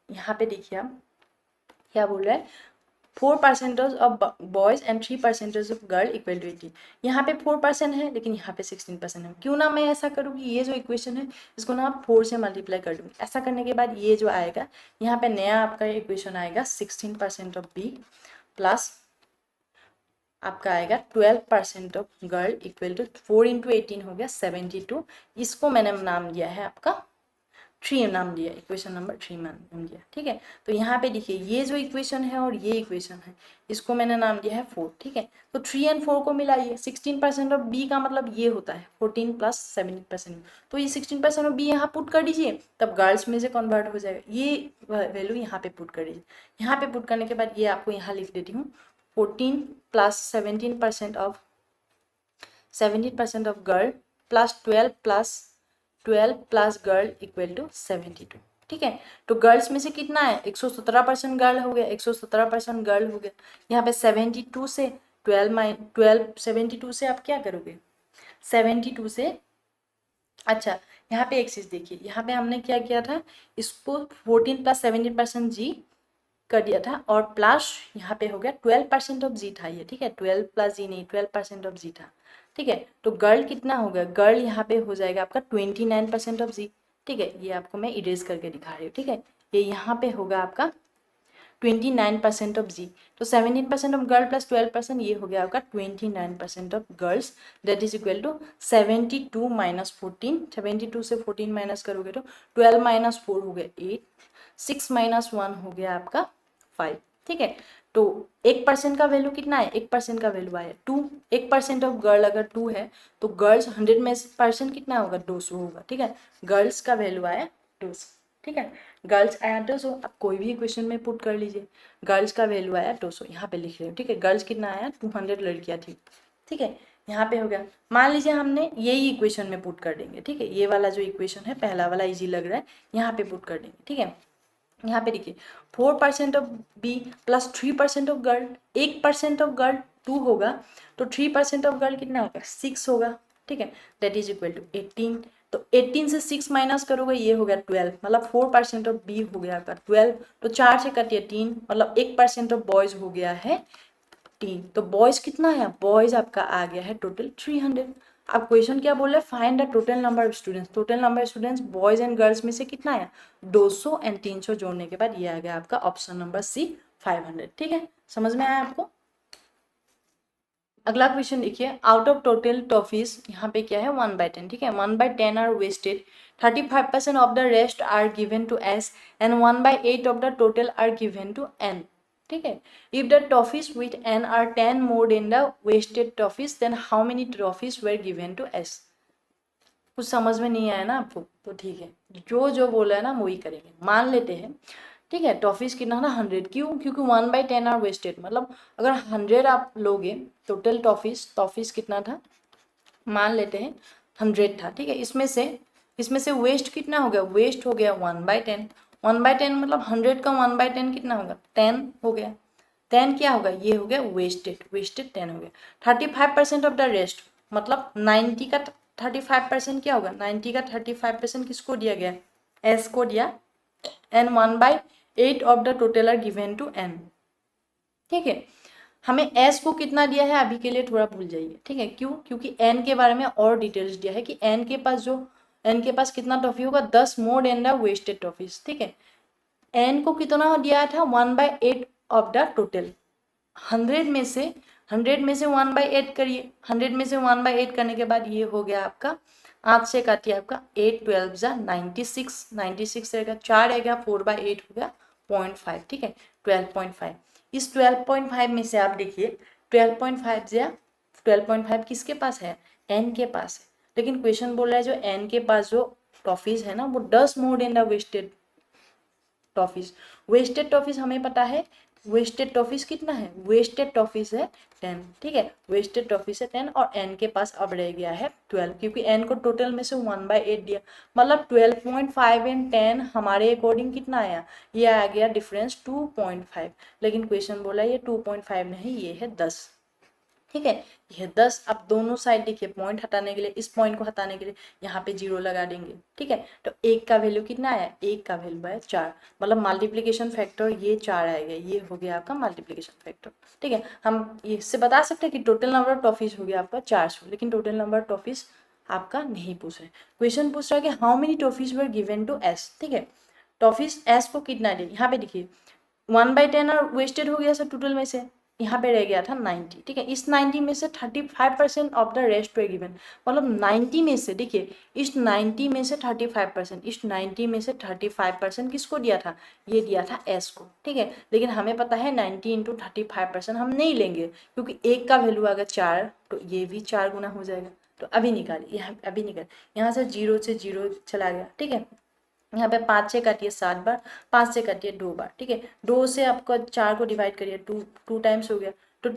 यहाँ पे देखिए हम क्या बोल रहा है, 4% of boys and 3% of girl equal to 18। यहाँ पे 4% है लेकिन यहाँ पे 16% है। क्यों ना मैं ऐसा करूँ कि ये जो इक्वेशन है इसको ना आप 4 से मल्टीप्लाई कर दूँगी। ऐसा करने के बाद ये जो आएगा यहाँ पे नया आपका इक्वेशन आएगा 16% ऑफ बी प्लस आपका आएगा 12% of girl equal to 4 into 18 हो गया 72। इसको मैंने नाम दिया है आपका 3 नाम दिया, इक्वेशन नंबर 3 नाम दिया। ठीक है, तो यहाँ पे देखिए ये जो इक्वेशन है और ये इक्वेशन है इसको मैंने नाम दिया है 4। ठीक है, तो 3 एंड 4 को मिलाइए, 16% ऑफ बी का मतलब ये होता है 14 प्लस 17%। तो ये 16% ऑफ बी यहाँ पुट कर दीजिए, तब गर्ल्स में से कन्वर्ट हो जाएगा। ये वैल्यू यहाँ पे पुट कर दीजिए। यहाँ पे पुट करने के बाद ये आपको यहाँ लिख देती हूँ 14 plus 17% of 17% of girl plus 12 plus girl equal to 72। ठीक है, तो गर्ल्स में से कितना है 117% गर्ल हो गया, 117% गर्ल हो गया। यहाँ पे 72 से 72 से आप क्या करोगे 72 से, अच्छा यहाँ पे एक चीज देखिए, यहाँ पे हमने क्या किया था, इसको 14 प्लस 17% जी कर दिया था और प्लस यहाँ पे हो गया 12% ऑफ जी था ये। ठीक है, 12 प्लस जी नहीं 12% ऑफ जी था। ठीक है, तो गर्ल कितना हो गया, गर्ल यहाँ पे हो जाएगा आपका 29% ऑफ जी। ठीक है, ये आपको मैं इरेज करके दिखा रही हूँ। ठीक है, ये यहाँ पे होगा आपका 29% ऑफ जी, तो 17% ऑफ गर्ल प्लस 12% ये हो गया आपका 29% of girls, that is equal to 72 minus 14, 72 से 14 माइनस करोगे तो 12 माइनस 4 हो गया 8, 6 माइनस 1 हो गया आपका 5। ठीक है, तो 1% का वैल्यू कितना है, 1% का वैल्यू आया 2। 1% ऑफ गर्ल अगर 2 है तो गर्ल्स 100 में % कितना होगा 200 होगा। ठीक है, गर्ल्स का वैल्यू आया 200। ठीक है, गर्ल्स आया 200, आप कोई भी इक्वेशन में पुट कर लीजिए। गर्ल्स का वैल्यू आया 200, यहाँ पे लिख रहे हो। ठीक है, गर्ल्स कितना आया 200 लड़कियाँ थी। ठीक है, यहाँ पे हो गया, मान लीजिए हमने यही इक्वेशन में पुट कर देंगे। ठीक है, ये वाला जो इक्वेशन है पहला वाला इजी लग रहा है, यहाँ पे पुट कर देंगे। ठीक है, यहाँ पे देखिए 4% of b plus 3% of girl, 1% of girl 2 होगा तो 3% ऑफ गर्ल कितना होगा 6 होगा। ठीक है, दैट इज इक्वल टू 18, तो 18 से 6 माइनस करोगे ये हो गया 12, मतलब 4% ऑफ बी हो गया आपका 12, तो 4 से कटिए 3, मतलब 1% ऑफ बॉयज हो गया है 3। तो बॉयज कितना है, बॉयज आपका आ गया है टोटल 300। अब क्वेश्चन क्या बोल रहे हैं, find the total number of students. Total number of students boys and girls में से कितना है 200 एंड 300 जोड़ने के बाद ये आ गया आपका ऑप्शन नंबर सी 500। ठीक है, समझ में आया आपको। अगला क्वेश्चन देखिए, आउट ऑफ टोटल टॉफीज यहाँ पे क्या है 1/10। ठीक है, 1/10 are wasted, 35% of the rest are given to S and 1/8 of the total are given to N. ठीक है, if the toffees with N are 10 more than the wasted toffees then how many toffees were given to S. कुछ समझ में नहीं आया ना आपको, तो ठीक है, जो जो बोला है ना वही करेंगे, मान लेते हैं। ठीक है, टॉफीज कितना ना 100, क्यों, क्योंकि 1/10 आर वेस्टेड, मतलब अगर 100 आप लोगे टोटल टॉफीज कितना था, मान लेते हैं 100 था। ठीक है, इसमें से वेस्ट कितना हो गया, वेस्ट हो गया 1/10। 1/10 मतलब 100 का 1/10 कितना होगा 10 हो गया। 10 क्या होगा, ये हो गया वेस्टेड 10 हो गया। 35% ऑफ द रेस्ट मतलब 90 का 35% क्या होगा, 90 का 35% किसको दिया गया, एस को दिया, and 1/8 of the total are given to N. ठीक है, हमें एस को कितना दिया है अभी के लिए थोड़ा भूल जाइए। ठीक है, क्यों, क्योंकि एन के बारे में और डिटेल्स दिया है कि एन के पास कितना टॉफी होगा 10 more than the wasted toffees. ठीक है, एन को कितना दिया था 1/8 ऑफ द टोटल, 100 में से 1/8 करिए, 100 में से 1/8 करने के बाद ये हो गया आपका 8 से काटिए आपका 8 12 जा 96 रहेगा, 4 रहेगा 4/8 हो गया 0.5। ठीक है, 12.5। इस 12.5 में से आप देखिए 12.5 किसके पास है, एन के पास है, लेकिन क्वेश्चन बोल रहा है जो एन के पास जो टॉफीज है ना वो 10 more than the wasted toffees. Wasted toffees हमें पता है वेस्टेड टॉफीज कितना है, वेस्टेड टॉफीज है 10, ठीक है, वेस्टेड टॉफीज है 10 और n के पास अब रह गया है 12, क्योंकि n को टोटल में से 1/8 दिया, मतलब 12.5 एंड 10 हमारे अकॉर्डिंग कितना आया, ये आ गया डिफरेंस 2.5, लेकिन क्वेश्चन बोला ये 2.5 नहीं, ये है 10, ठीक है, ये 10। अब दोनों साइड देखिए, पॉइंट हटाने के लिए, इस पॉइंट को हटाने के लिए यहाँ पे 0 लगा देंगे, ठीक है, तो 1 का वैल्यू कितना आया, 1 का वैल्यू है 4, मतलब मल्टीप्लीकेशन फैक्टर ये 4 आएगा, ये हो गया आपका मल्टीप्लीकेशन फैक्टर, ठीक है। हम इससे बता सकते हैं कि टोटल नंबर ऑफ टॉफीज हो गया आपका 400, लेकिन टोटल नंबर ऑफ टॉफीज आपका नहीं पूछ रहे, क्वेश्चन पूछ रहा है कि how many toffees were given to S, ठीक है, टॉफीज एस को कितना दे, यहाँ पे देखिए 1/10 और वेस्टेड हो गया सर टोटल में से, यहाँ पे रह गया था 90, ठीक है, इस 90 में से 35% of the rest way given, मतलब 90 में से देखिए, इस 90 में से 35%, इस 90 में से 35% किसको दिया था, ये दिया था एस को, ठीक है, लेकिन हमें पता है 90 इंटू 35% हम नहीं लेंगे, क्योंकि एक का वैल्यू अगर 4 तो ये भी 4 गुना हो जाएगा, तो अभी निकालिए, यहाँ अभी निकाल, यहाँ से 0 से 0 चला गया, ठीक है, यहाँ पे 5 से काटिए 7 बार, 5 से काटिए 2 बार, ठीक है, 2 से आपका 4 को डिवाइड करिए, 2 टाइम्स हो गया, तो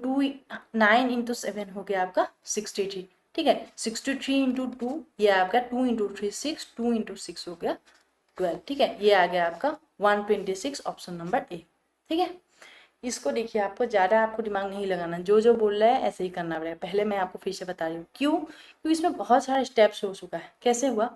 9 इंटू 7 हो गया आपका 63, ठीक है, 63 इंटू 2 ये आपका 2 इंटू 3 6, 2 इंटू 6 हो गया 12, ठीक है, ये आ गया आपका 126 ऑप्शन नंबर ए, ठीक है। इसको देखिए, आपको ज़्यादा आपको दिमाग नहीं लगाना, जो जो बोल रहा है ऐसे ही करना पड़ेगा, पहले मैं आपको फिर से बता रही हूँ क्यों, क्योंकि इसमें बहुत सारे स्टेप्स हो चुका है, कैसे हुआ,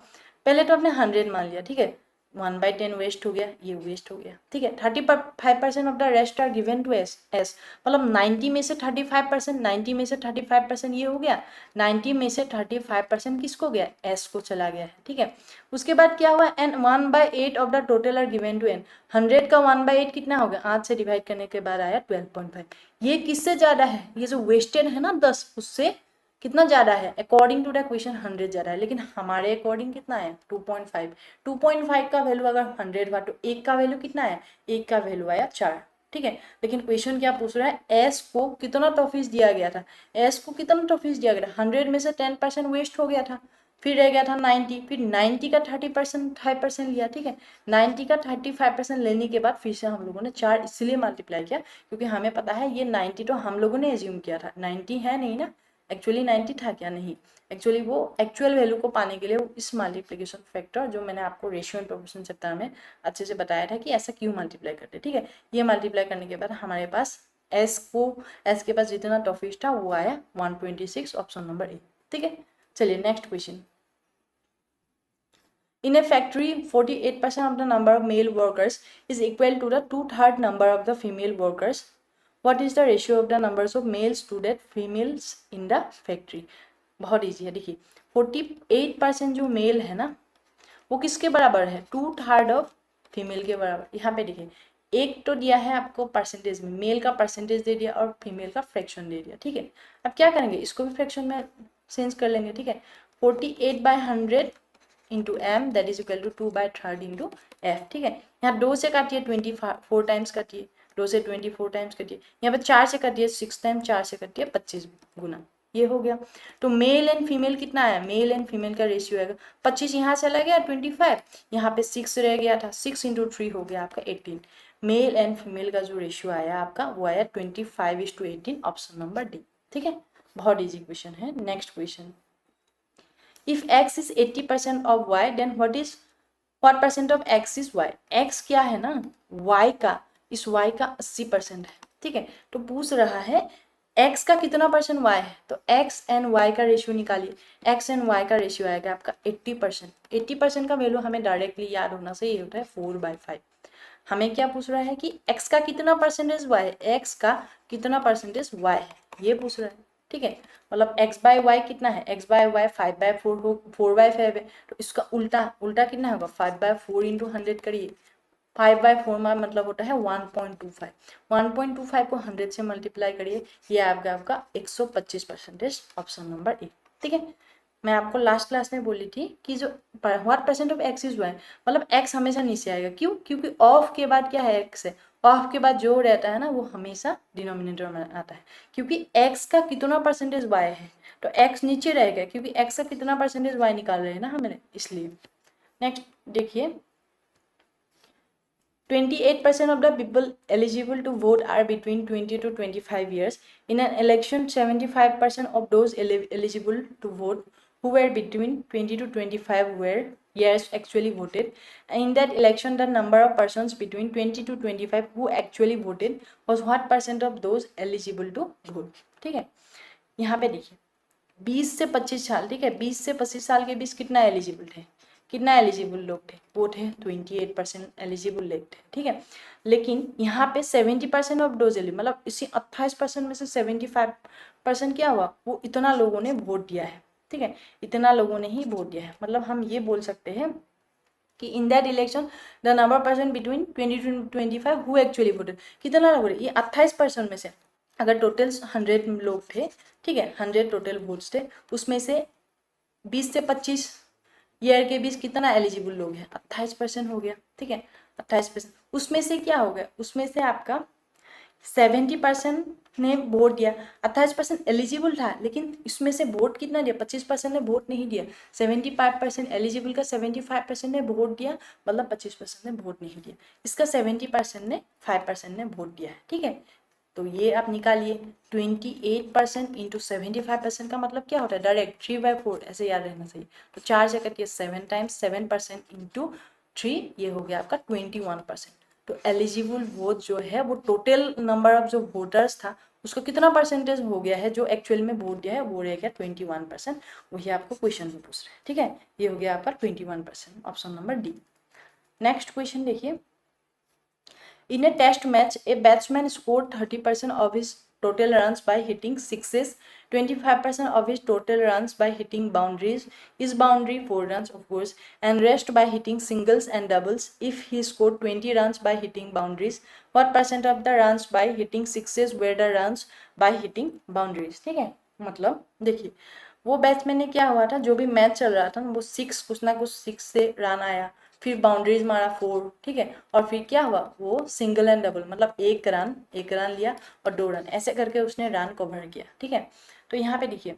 पहले तो आपने 100 मान लिया, ठीक है, 1/10 वेस्ट हो गया, ये वेस्ट हो गया, ठीक है, 35% of the rest are given to S, मतलब 90 में से 35%, 90 में से 35% ये हो गया, 90 में से 35% किसको गया, एस को चला गया है, ठीक है, उसके बाद क्या हुआ, N 1/8 of the total are given to N, 100 का 1/8 कितना हो गया, 8 से डिवाइड करने के बाद आया 12.5, ये किससे ज़्यादा है, ये जो वेस्टेड है ना 10, उससे कितना ज़्यादा है, अकॉर्डिंग टू द क्वेश्चन 100 ज़्यादा है, लेकिन हमारे अकॉर्डिंग कितना है 2.5, 2.5 का वैल्यू अगर 100 हुआ तो एक का वैल्यू कितना है, एक का वैल्यू आया 4, ठीक है, लेकिन क्वेश्चन क्या पूछ रहा है, एस को कितना टॉफीज दिया गया था, एस को कितना टॉफीज दिया गया था, 100 में से 10% वेस्ट हो गया था, फिर रह गया था 90, फिर 90 का 35% लिया, ठीक है, 90 का 35% लेने के बाद फिर से हम लोगों ने 4 इसलिए मल्टीप्लाई किया, क्योंकि हमें पता है ये 90 तो हम लोगों ने एज्यूम किया था, 90 है नहीं ना, एक्चुअली 90 था क्या, नहीं, एक्चुअली वो एक्चुअल वैल्यू को पाने के लिए इस मल्टीप्लिकेशन फैक्टर जो मैंने आपको रेशियो एंड प्रोपोर्शन चैप्टर में अच्छे से बताया था कि ऐसा क्यों मल्टीप्लाई करते, ठीक है, ये मल्टीप्लाई करने के बाद हमारे पास एस के पास जितना टॉफीज था वो आया 126 ऑप्शन नंबर ए, ठीक है। चलिए next question, in a factory 48% of the number of male workers is equal to the 2/3 number of the female workers. What is the ratio of the numbers of males to that females in the factory? बहुत easy है, देखिए 48% जो mail है ना वो किसके बराबर है, 2/3 ऑफ फीमेल के बराबर, यहाँ पे देखिए एक तो दिया है आपको परसेंटेज में, मेल का परसेंटेज दे दिया और फीमेल का फ्रैक्शन दे दिया, ठीक है, अब क्या करेंगे, इसको भी फ्रैक्शन में चेंज कर लेंगे, ठीक है, 48/100 into m that is equal to 2/3 into f, ठीक है, यहाँ 2 से काटिए 24 टाइम्स काटिए, 2 से 24 टाइम्स काटिए, यहाँ पर 4 से काटिए 6 टाइम, 4 से काटिए 25 गुना, ये हो गया, तो मेल एंड फीमेल कितना है, मेल एंड फीमेल का रेशियो आएगा 25, यहाँ से चला गया 25, यहाँ पे 6 रह गया था, 6 इंटू 3 हो गया आपका 18, मेल एंड फीमेल का जो रेशियो आया आपका वो आया 25:18 ऑप्शन नंबर डी, ठीक है, बहुत इजी क्वेश्चन है। Next question, if x is 80% of y then what percent of x is y, x क्या है ना y का, इस y का 80% है, ठीक है, तो पूछ रहा है x का कितना परसेंट y है, तो x एंड y का रेशियो निकालिए, x एंड y का रेशियो आएगा आपका 80%, 80% का वैल्यू हमें डायरेक्टली याद होना से ये होता है 4/5, हमें क्या पूछ रहा है कि x का कितना परसेंटेज y है, x का कितना परसेंटेज y है, ये पूछ रहा है, ठीक है, मतलब x/y कितना है, x/y 5/4 हो, 4/5 है, तो इसका उल्टा कितना होगा 5/4 इंटू 100 करिए, 5/4 में मतलब होता है 1.25, 1.25 को 100 से मल्टीप्लाई करिए, ये आपका 125% ऑप्शन नंबर ए, ठीक है। मैं आपको लास्ट क्लास में बोली थी कि जो what percent of x is y, मतलब एक्स हमेशा नीचे आएगा, क्यों, क्योंकि ऑफ के बाद क्या है एक्स है, ऑफ के बाद जो रहता है ना वो हमेशा डिनोमिनेटर में आता है, क्योंकि एक्स का कितना परसेंटेज वाई है तो एक्स नीचे रहेगा, क्योंकि एक्स का कितना परसेंटेज वाई निकाल रहे हैं ना हमें, इसलिए। नेक्स्ट देखिए, 28% of the people eligible to vote are between 20 to 25 years. In an election, 75% of those eligible to vote who were between 20 to 25 were years actually voted. And in that election, the number of persons between 20 to 25 who actually voted was what percent of those eligible to vote. ठीक है, यहाँ पे देखिए 20 से 25 साल, ठीक है, 20 से 25 साल के बीच कितना एलिजिबल थे, कितना एलिजिबल लोग थे, वो थे 28% एलिजिबल लोग थे, ठीक है। लेकिन यहाँ पे 70% ऑफ डोज एलिजिबल, मतलब इसी 28% में से 75% क्या हुआ, वो इतना लोगों ने वोट दिया है, ठीक है, इतना लोगों ने ही वोट दिया है। मतलब हम ये बोल सकते हैं कि in that election the number person between 20 to 25 who actually voted, कितना लोग, ये 28% में से अगर टोटल 100 लोग थे, ठीक है, 100 टोटल वोट्स थे, उसमें से 20 से 25 ईयर के बीच कितना एलिजिबल लोग हैं, 28% हो गया, ठीक है, 28%। उसमें से क्या हो गया, उसमें से आपका 70% ने वोट दिया, 28% एलिजिबल था, लेकिन इसमें से वोट कितना दिया, 25% ने वोट नहीं दिया। 75% एलिजिबल का 75% ने वोट दिया, मतलब 25% ने वोट नहीं दिया। इसका 70% ने 5% ने वोट दिया है, ठीक है। तो ये आप निकालिए, 28% इंटू 75% का मतलब क्या होता है, डायरेक्ट 3/4, ऐसे याद रहना चाहिए। तो 4 से करके 7 टाइम्स 7% इंटू 3, ये हो गया आपका 21%। तो एलिजिबल वोट जो है वो टोटल नंबर ऑफ जो वोटर्स था उसका कितना परसेंटेज हो गया है, जो एक्चुअल में वोट दिया है वो रह गया 21%। वही आपको क्वेश्चन में पूछ रहे हैं, ठीक है, ये हो गया आपका 21%, option number D. Next question देखिए, in a test match, a batsman scored 30% of his total runs by hitting sixes, 25% of his total runs by hitting boundaries, his boundary 4 runs of course, and rest by hitting singles and doubles. If he scored 20 runs by hitting boundaries, what percent of the runs by hitting sixes were the runs by hitting boundaries? ठीक है, मतलब देखिए वो batsman ने क्या हुआ था, जो भी मैच चल रहा था वो 6 कुछ ना कुछ 6 से रन आया, फिर बाउंड्रीज मारा 4, ठीक है, और फिर क्या हुआ, वो सिंगल एंड डबल, मतलब एक रन लिया और 2 रन, ऐसे करके उसने रन कवर किया, ठीक है। तो यहाँ पे देखिए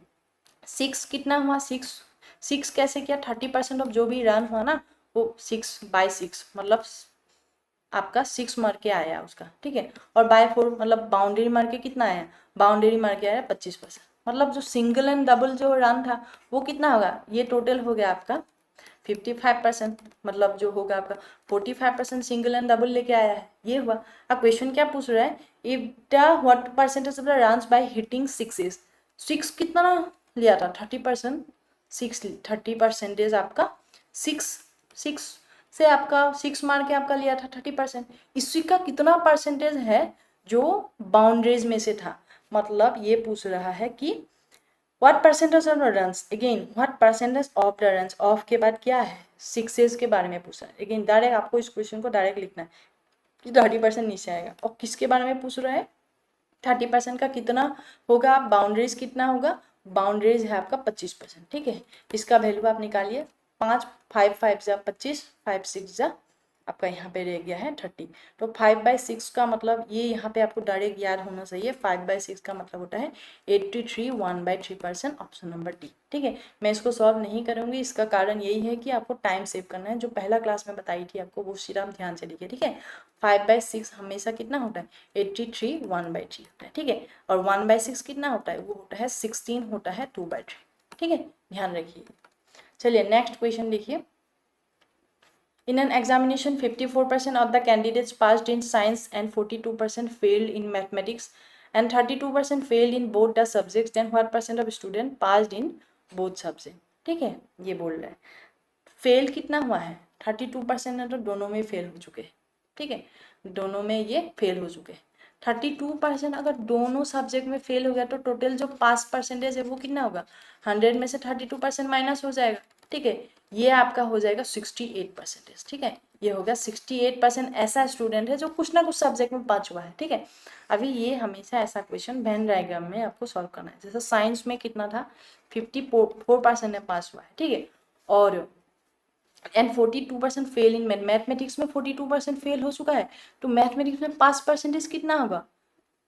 6 कितना हुआ, 6 कैसे किया, 30% ऑफ जो भी रन हुआ ना वो 6/6, मतलब आपका 6 मार के आया उसका, ठीक है, और बाय 4 मतलब बाउंड्री मार के कितना आया, बाउंड्री मार के आया 25%, मतलब जो सिंगल एंड डबल जो रन था वो कितना होगा, ये टोटल हो गया आपका 55%, मतलब जो होगा आपका 45% सिंगल एंड डबल लेके आया है, ये हुआ। अब क्वेश्चन क्या पूछ रहा है, if the what percentage of the runs by hitting sixes, 6 कितना लिया था 30%, 30% आपका 6 से आपका 6 मार के आपका लिया था 30%, इसी का कितना परसेंटेज है जो बाउंड्रीज में से था, मतलब ये पूछ रहा है कि What percentage of the runs, again what percentage of the runs, of के बाद क्या है, सिक्सेस के बारे में पूछा है। अगेन डायरेक्ट आपको इस क्वेश्चन को डायरेक्ट लिखना है कि 30% नीचे आएगा, और किसके बारे में पूछ रहा है, 30% का कितना होगा, बाउंड्रीज कितना होगा, बाउंड्रीज है आपका 25%, ठीक है। इसका वैल्यू आप निकालिए, 5 5 5 जा 25, 5 6 जा आपका यहाँ पे रह गया है 30। तो 5/6 का मतलब ये यहाँ पे आपको डायरेक्ट याद होना चाहिए, 5/6 का मतलब होता है 83, 1/3%, ऑप्शन नंबर डी, ठीक है। मैं इसको सॉल्व नहीं करूँगी, इसका कारण यही है कि आपको टाइम सेव करना है, जो पहला क्लास में बताई थी आपको वो सिर्फ ध्यान से लिखिए, ठीक है। 5/6 हमेशा कितना होता है 83, 1/3 होता है, ठीक है, और 1/6 कितना होता है, वो होता है 16, होता है 2/3, ठीक है, ध्यान रखिए। चलिए नेक्स्ट क्वेश्चन देखिए, In an examination, 54% of the candidates passed in science and 42% failed in mathematics and 32% failed in both the subjects. Then what percent of students passed in both subjects? ठीक है, ये बोल रहा है फेल कितना हुआ है, 32% ने तो दोनों में फेल हो चुके हैं, ठीक है, दोनों में ये फेल हो चुके हैं। 32% अगर दोनों सब्जेक्ट में फेल हो गया तो टोटल जो पास परसेंटेज है वो कितना होगा, 100 में से 32% माइनस हो जाएगा, ठीक है, ये आपका हो जाएगा 68%, ठीक है, ये हो गया 68% ऐसा स्टूडेंट है जो कुछ ना कुछ सब्जेक्ट में पास हुआ है, ठीक है। अभी ये हमेशा ऐसा क्वेश्चन वेन डायग्राम में आपको सॉल्व करना है, जैसे साइंस में कितना था 54% ने पास हुआ है, ठीक है, और एंड 42% फेल इन मैथमेटिक्स में 42% फेल हो चुका है, तो मैथमेटिक्स में पास परसेंटेज कितना होगा,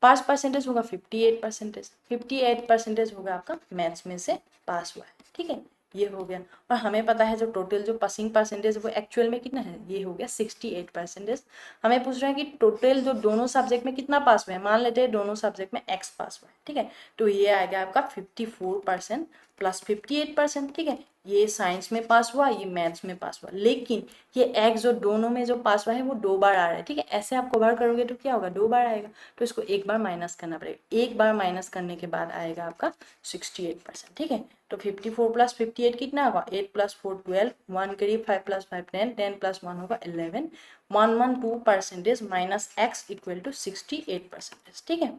पास परसेंटेज होगा 58%, 58% होगा आपका मैथ्स में से पास हुआ है, ठीक है, ये हो गया। और हमें पता है जो टोटल जो पासिंग परसेंटेज वो एक्चुअल में कितना है, ये हो गया 68%। हमें पूछ रहे हैं कि टोटल जो दोनों सब्जेक्ट में कितना पास हुआ है, मान लेते हैं दोनों सब्जेक्ट में x पास हुआ है, ठीक है, तो ये आएगा आपका 54% प्लस 58%, ठीक है। ये साइंस में पास हुआ, ये मैथ्स में पास हुआ, लेकिन ये x जो दोनों में जो पास हुआ है वो 2 बार आ रहा है, ठीक है। ऐसे आप कवर करोगे तो क्या होगा, 2 बार आएगा, तो इसको एक बार माइनस करना पड़ेगा। एक बार माइनस करने के बाद आएगा आपका 68%, ठीक है। तो 54 प्लस 58 कितना होगा, 8 प्लस 4 12, 1 करीब, 5 प्लस 5 10, 10 प्लस 1 होगा 11, 112% माइनस x इक्वल टू 68%, ठीक है।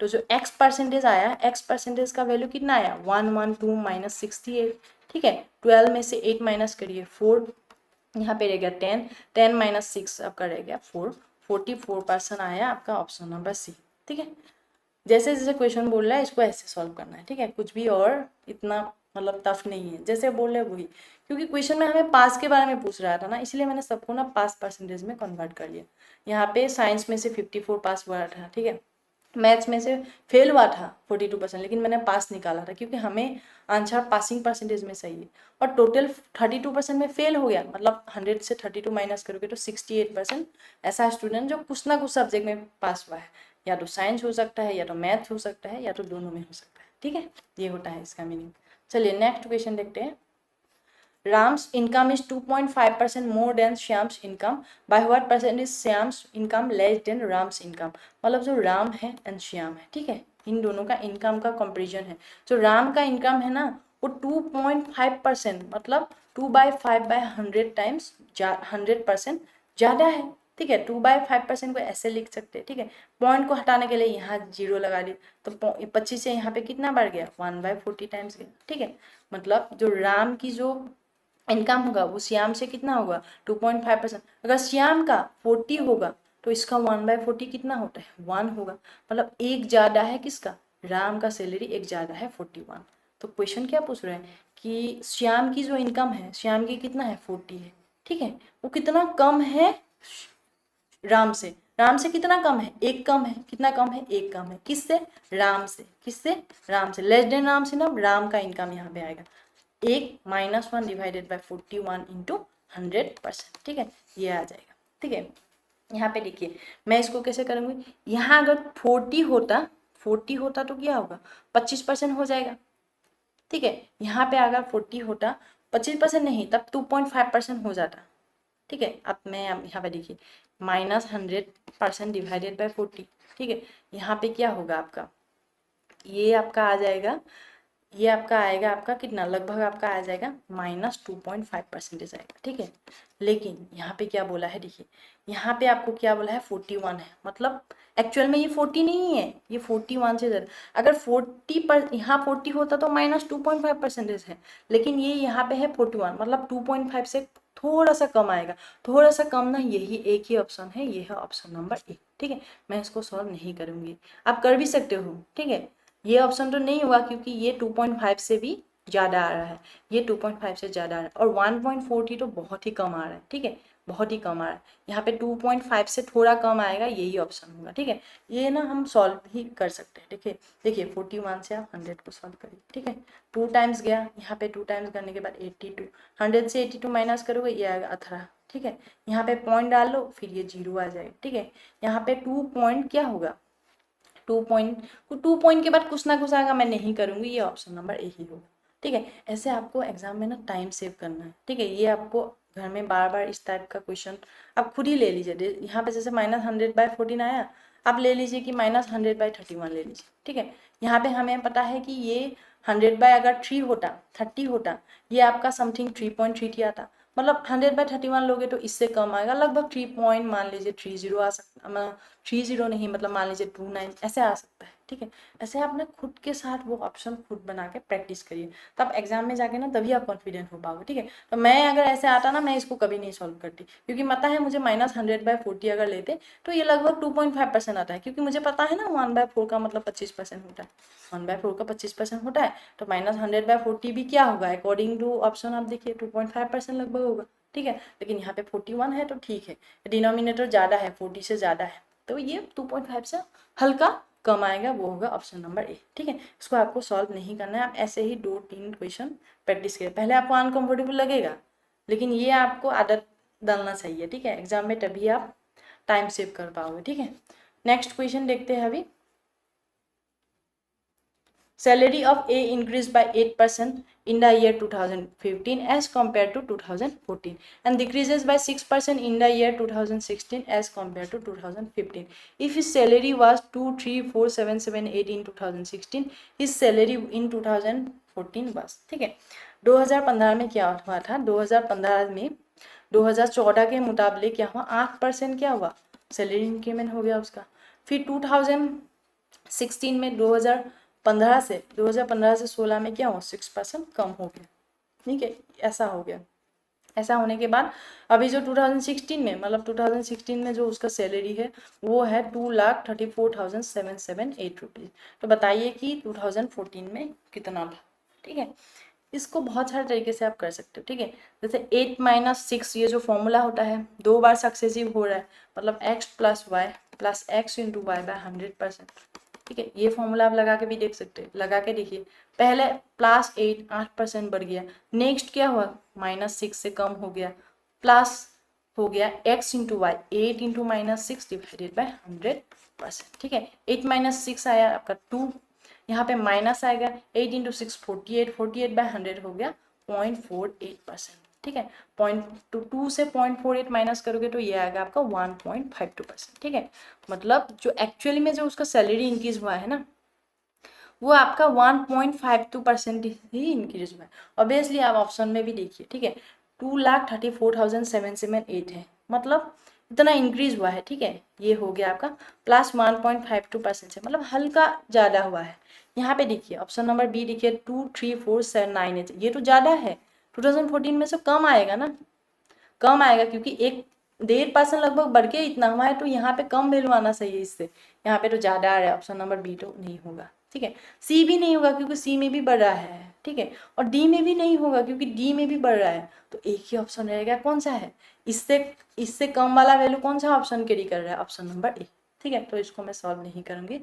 तो जो x परसेंटेज आया, x परसेंटेज का वैल्यू कितना आया, 112 माइनस 68, ठीक है। 12 में से 8 माइनस करिए 4, यहाँ पे रह गया 10, 10 माइनस 6 आपका रह गया 4, 44% आया आपका ऑप्शन नंबर सी, ठीक है। जैसे जैसे क्वेश्चन बोल रहा है इसको ऐसे सॉल्व करना है, ठीक है, कुछ भी और इतना मतलब टफ नहीं है, जैसे बोल रहे वही, क्योंकि क्वेश्चन में हमें पास के बारे में पूछ रहा था ना, इसलिए मैंने सबको ना पास परसेंटेज में कन्वर्ट कर लिया। यहाँ पे साइंस में से 54 पास हुआ था, ठीक है, मैथ्स में से फेल हुआ था 42%, लेकिन मैंने पास निकाला था क्योंकि हमें आंसर पासिंग परसेंटेज में सही है। और टोटल 32% में फेल हो गया, मतलब 100 से 32 माइनस करोगे तो 68%। ऐसा स्टूडेंट जो कुछ ना कुछ सब्जेक्ट में पास हुआ है, या तो साइंस हो सकता है, या तो मैथ हो सकता है, या तो दोनों में हो सकता है, ठीक है। ये होता है इसका मीनिंग। चलिए नेक्स्ट क्वेश्चन देखते हैं। Ram's income is 2.5% more than Shyam's income. By what percent is Shyam's income less than Ram's income? मतलब जो राम है एंड श्याम है, ठीक है, इन दोनों का इनकम का कंपैरिजन है। जो राम का इनकम है ना वो 2.5%, मतलब 2/5/100 टाइम्स 100% ज़्यादा है, ठीक है। 2/5% को ऐसे लिख सकते हैं, ठीक है। पॉइंट को हटाने के लिए यहाँ 0 लगा दी, तो 25 से यहाँ पे कितना बढ़ गया, 1/40 टाइम्स गया, ठीक है। मतलब जो राम की जो इनकम होगा वो श्याम से कितना होगा, 2.5%। अगर श्याम का 40 होगा तो इसका 1/40 कितना होता है, 1 होगा। मतलब एक ज़्यादा है किसका, राम का सैलरी एक ज़्यादा है 41। तो क्वेश्चन क्या पूछ रहे हैं कि श्याम की जो इनकम है, श्याम की कितना है 40 है, ठीक है, वो कितना कम है राम से। राम से कितना कम है, एक कम है, कितना कम है, एक कम है, किससे, राम से, किससे, राम से। लेस देन राम से ना राम का इनकम यहाँ पे आएगा, एक -1 डिवाइडेड बाय 41 इंटू 100%, ठीक है, ये आ जाएगा, ठीक है। यहाँ पे देखिए मैं इसको कैसे करूँगी, यहाँ अगर 40 होता तो क्या होगा, 25% हो जाएगा, ठीक है। यहाँ पे अगर 40 होता 25% नहीं, तब 2.5% हो जाता, ठीक है। अब मैं यहाँ पे देखिए -100% डिवाइडेड बाय 40, ठीक है। यहाँ पे क्या होगा आपका, ये आपका आ जाएगा, ये आपका आएगा आपका कितना, लगभग आपका आ जाएगा -2.5% आएगा, ठीक है। लेकिन यहाँ पे क्या बोला है, देखिए यहाँ पे आपको क्या बोला है 41 है, मतलब एक्चुअल में ये 40 नहीं है, ये 41 से ज़्यादा। अगर 40 पर यहाँ 40 होता तो -2.5% है, लेकिन ये यहाँ पे है 41, मतलब 2.5 से थोड़ा सा कम आएगा। थोड़ा सा कम ना, यही एक ही ऑप्शन है, ये है ऑप्शन नंबर ए, ठीक है। मैं इसको सॉल्व नहीं करूँगी, आप कर भी सकते हो, ठीक है। ये ऑप्शन तो नहीं हुआ क्योंकि ये 2.5 से भी ज़्यादा आ रहा है, ये 2.5 से ज़्यादा आ रहा है, और 1.40 तो बहुत ही कम आ रहा है, ठीक है, बहुत ही कम आ रहा है। यहाँ पे 2.5 से थोड़ा कम आएगा, यही ऑप्शन होगा, ठीक है। ये ना हम सॉल्व ही कर सकते हैं, देखिए देखिए 41 से आप 100 को सॉल्व करिए, ठीक है। 2 टाइम्स गया, यहाँ पे 2 टाइम्स करने के बाद 82, 100 से 82 माइनस करोगे ये आएगा 18, ठीक है। यहाँ पे पॉइंट डाल लो, फिर ये 0 आ जाएगा, ठीक है। यहाँ पे 2 पॉइंट क्या होगा, 2 पॉइंट के बाद कुछ ना कुछ आएगा, मैं नहीं करूँगी, ये ऑप्शन नंबर ए ही होगा, ठीक है। ऐसे आपको एग्जाम में ना टाइम सेव करना है, ठीक है। ये आपको घर में बार बार इस टाइप का क्वेश्चन आप खुद ही ले लीजिए। यहाँ पे जैसे -100/14 आया, आप ले लीजिए कि -100/31 ले लीजिए, ठीक है। यहाँ पे हमें पता है कि ये 100/3 होता, 30 होता, ये आपका समथिंग 3.33 आता, मतलब 100/31 लोगे तो इससे कम आएगा, लगभग 3 पॉइंट मान लीजिए 30 आ सकता, 30 नहीं, मतलब मान लीजिए 29 ऐसे आ सकता है, ठीक है। ऐसे आप ना खुद के साथ वो ऑप्शन खुद बना के प्रैक्टिस करिए, तब एग्जाम में जाके ना तभी आप कॉन्फिडेंट हो पाओगे, ठीक है। तो मैं अगर ऐसे आता ना, मैं इसको कभी नहीं सॉल्व करती, क्योंकि पता है मुझे -100/40 अगर लेते तो ये लगभग 2.5% आता है, क्योंकि मुझे पता है ना 1/4 का मतलब 25% होता है, 1/4 का 25% होता है, तो -100/40 भी क्या होगा, अकॉर्डिंग टू ऑप्शन आप देखिए 2.5% लगभग होगा, ठीक है। लेकिन यहाँ पे 41 है तो ठीक है, डिनोमिनेटर ज़्यादा है, 40 से ज़्यादा है, तो ये 2.5 से हल्का कम आएगा वो होगा ऑप्शन नंबर ए। ठीक है, इसको आपको सॉल्व नहीं करना है, आप ऐसे ही 2-3 क्वेश्चन प्रैक्टिस करिए। पहले आपको अनकंफर्टेबल लगेगा, लेकिन ये आपको आदत डालना चाहिए। ठीक है, एग्जाम में तभी आप टाइम सेव कर पाओगे। ठीक है, नेक्स्ट क्वेश्चन देखते हैं अभी। Salary of A increased by 8% in the year 2015 as compared to 2014 and decreases by 6% in the year 2016 as compared to 2015. If his salary was 234,778 in 2016, his salary in 2014 was, ठीक है, 2015 में क्या हुआ था, 2015 में 2014 के मुताबिक क्या हुआ, 8% क्या हुआ, सैलरी इंक्रीमेंट हो गया उसका। फिर 2016 में 2015 से 16 में क्या हुआ, 6% कम हो गया। ठीक है, ऐसा हो गया। ऐसा होने के बाद अभी जो 2016 में, मतलब 2016 में जो उसका सैलरी है वो है 2,34,778 रुपीज़। तो बताइए कि 2014 में कितना था। ठीक है, इसको बहुत सारे तरीके से आप कर सकते हो। ठीक है, जैसे 8 - 6 ये जो फॉर्मूला होता है, 2 बार सक्सेसिव हो रहा है, मतलब x plus y plus x into y by 100%। ठीक है, ये फॉर्मूला आप लगा के भी देख सकते हैं, लगा के देखिए। पहले प्लस 8% बढ़ गया, नेक्स्ट क्या हुआ, -6 से कम हो गया, प्लस हो गया x into y, 8 into -6 divided by 100%। ठीक है, 8 - 6 आया आपका 2, यहाँ पे माइनस आएगा, 8 इंटू 6 48, 48 बाय 100 हो गया 0.48%। ठीक है, 0.2 से 0.48 माइनस करोगे तो ये आएगा आपका 1.52%। ठीक है, मतलब जो एक्चुअली में जो उसका सैलरी इंक्रीज हुआ है ना, वो आपका 1.52% ही इंक्रीज हुआ है। ऑब्वियसली आप ऑप्शन में भी देखिए। ठीक है, 2,34,778 है, मतलब इतना इंक्रीज हुआ है। ठीक है, ये हो गया आपका प्लस 1.52% से, मतलब हल्का ज़्यादा हुआ है। यहाँ पे देखिए ऑप्शन नंबर बी देखिए 234,798, ये तो ज़्यादा है, 2014 में से कम आएगा ना, कम आएगा क्योंकि 1.5% लगभग बढ़ के इतना हुआ है, तो यहाँ पे कम वैल्यू आना चाहिए इससे, यहाँ पे तो ज़्यादा आ रहा है। ऑप्शन नंबर बी तो नहीं होगा। ठीक है, सी भी नहीं होगा क्योंकि सी में भी बढ़ रहा है। ठीक है, और डी में भी नहीं होगा क्योंकि डी में भी बढ़ रहा है, तो एक ही ऑप्शन रहेगा, कौन सा है, इससे इससे कम वाला वैल्यू कौन सा ऑप्शन कैरी कर रहा है, ऑप्शन नंबर ए। ठीक है, तो इसको मैं सॉल्व नहीं करूँगी,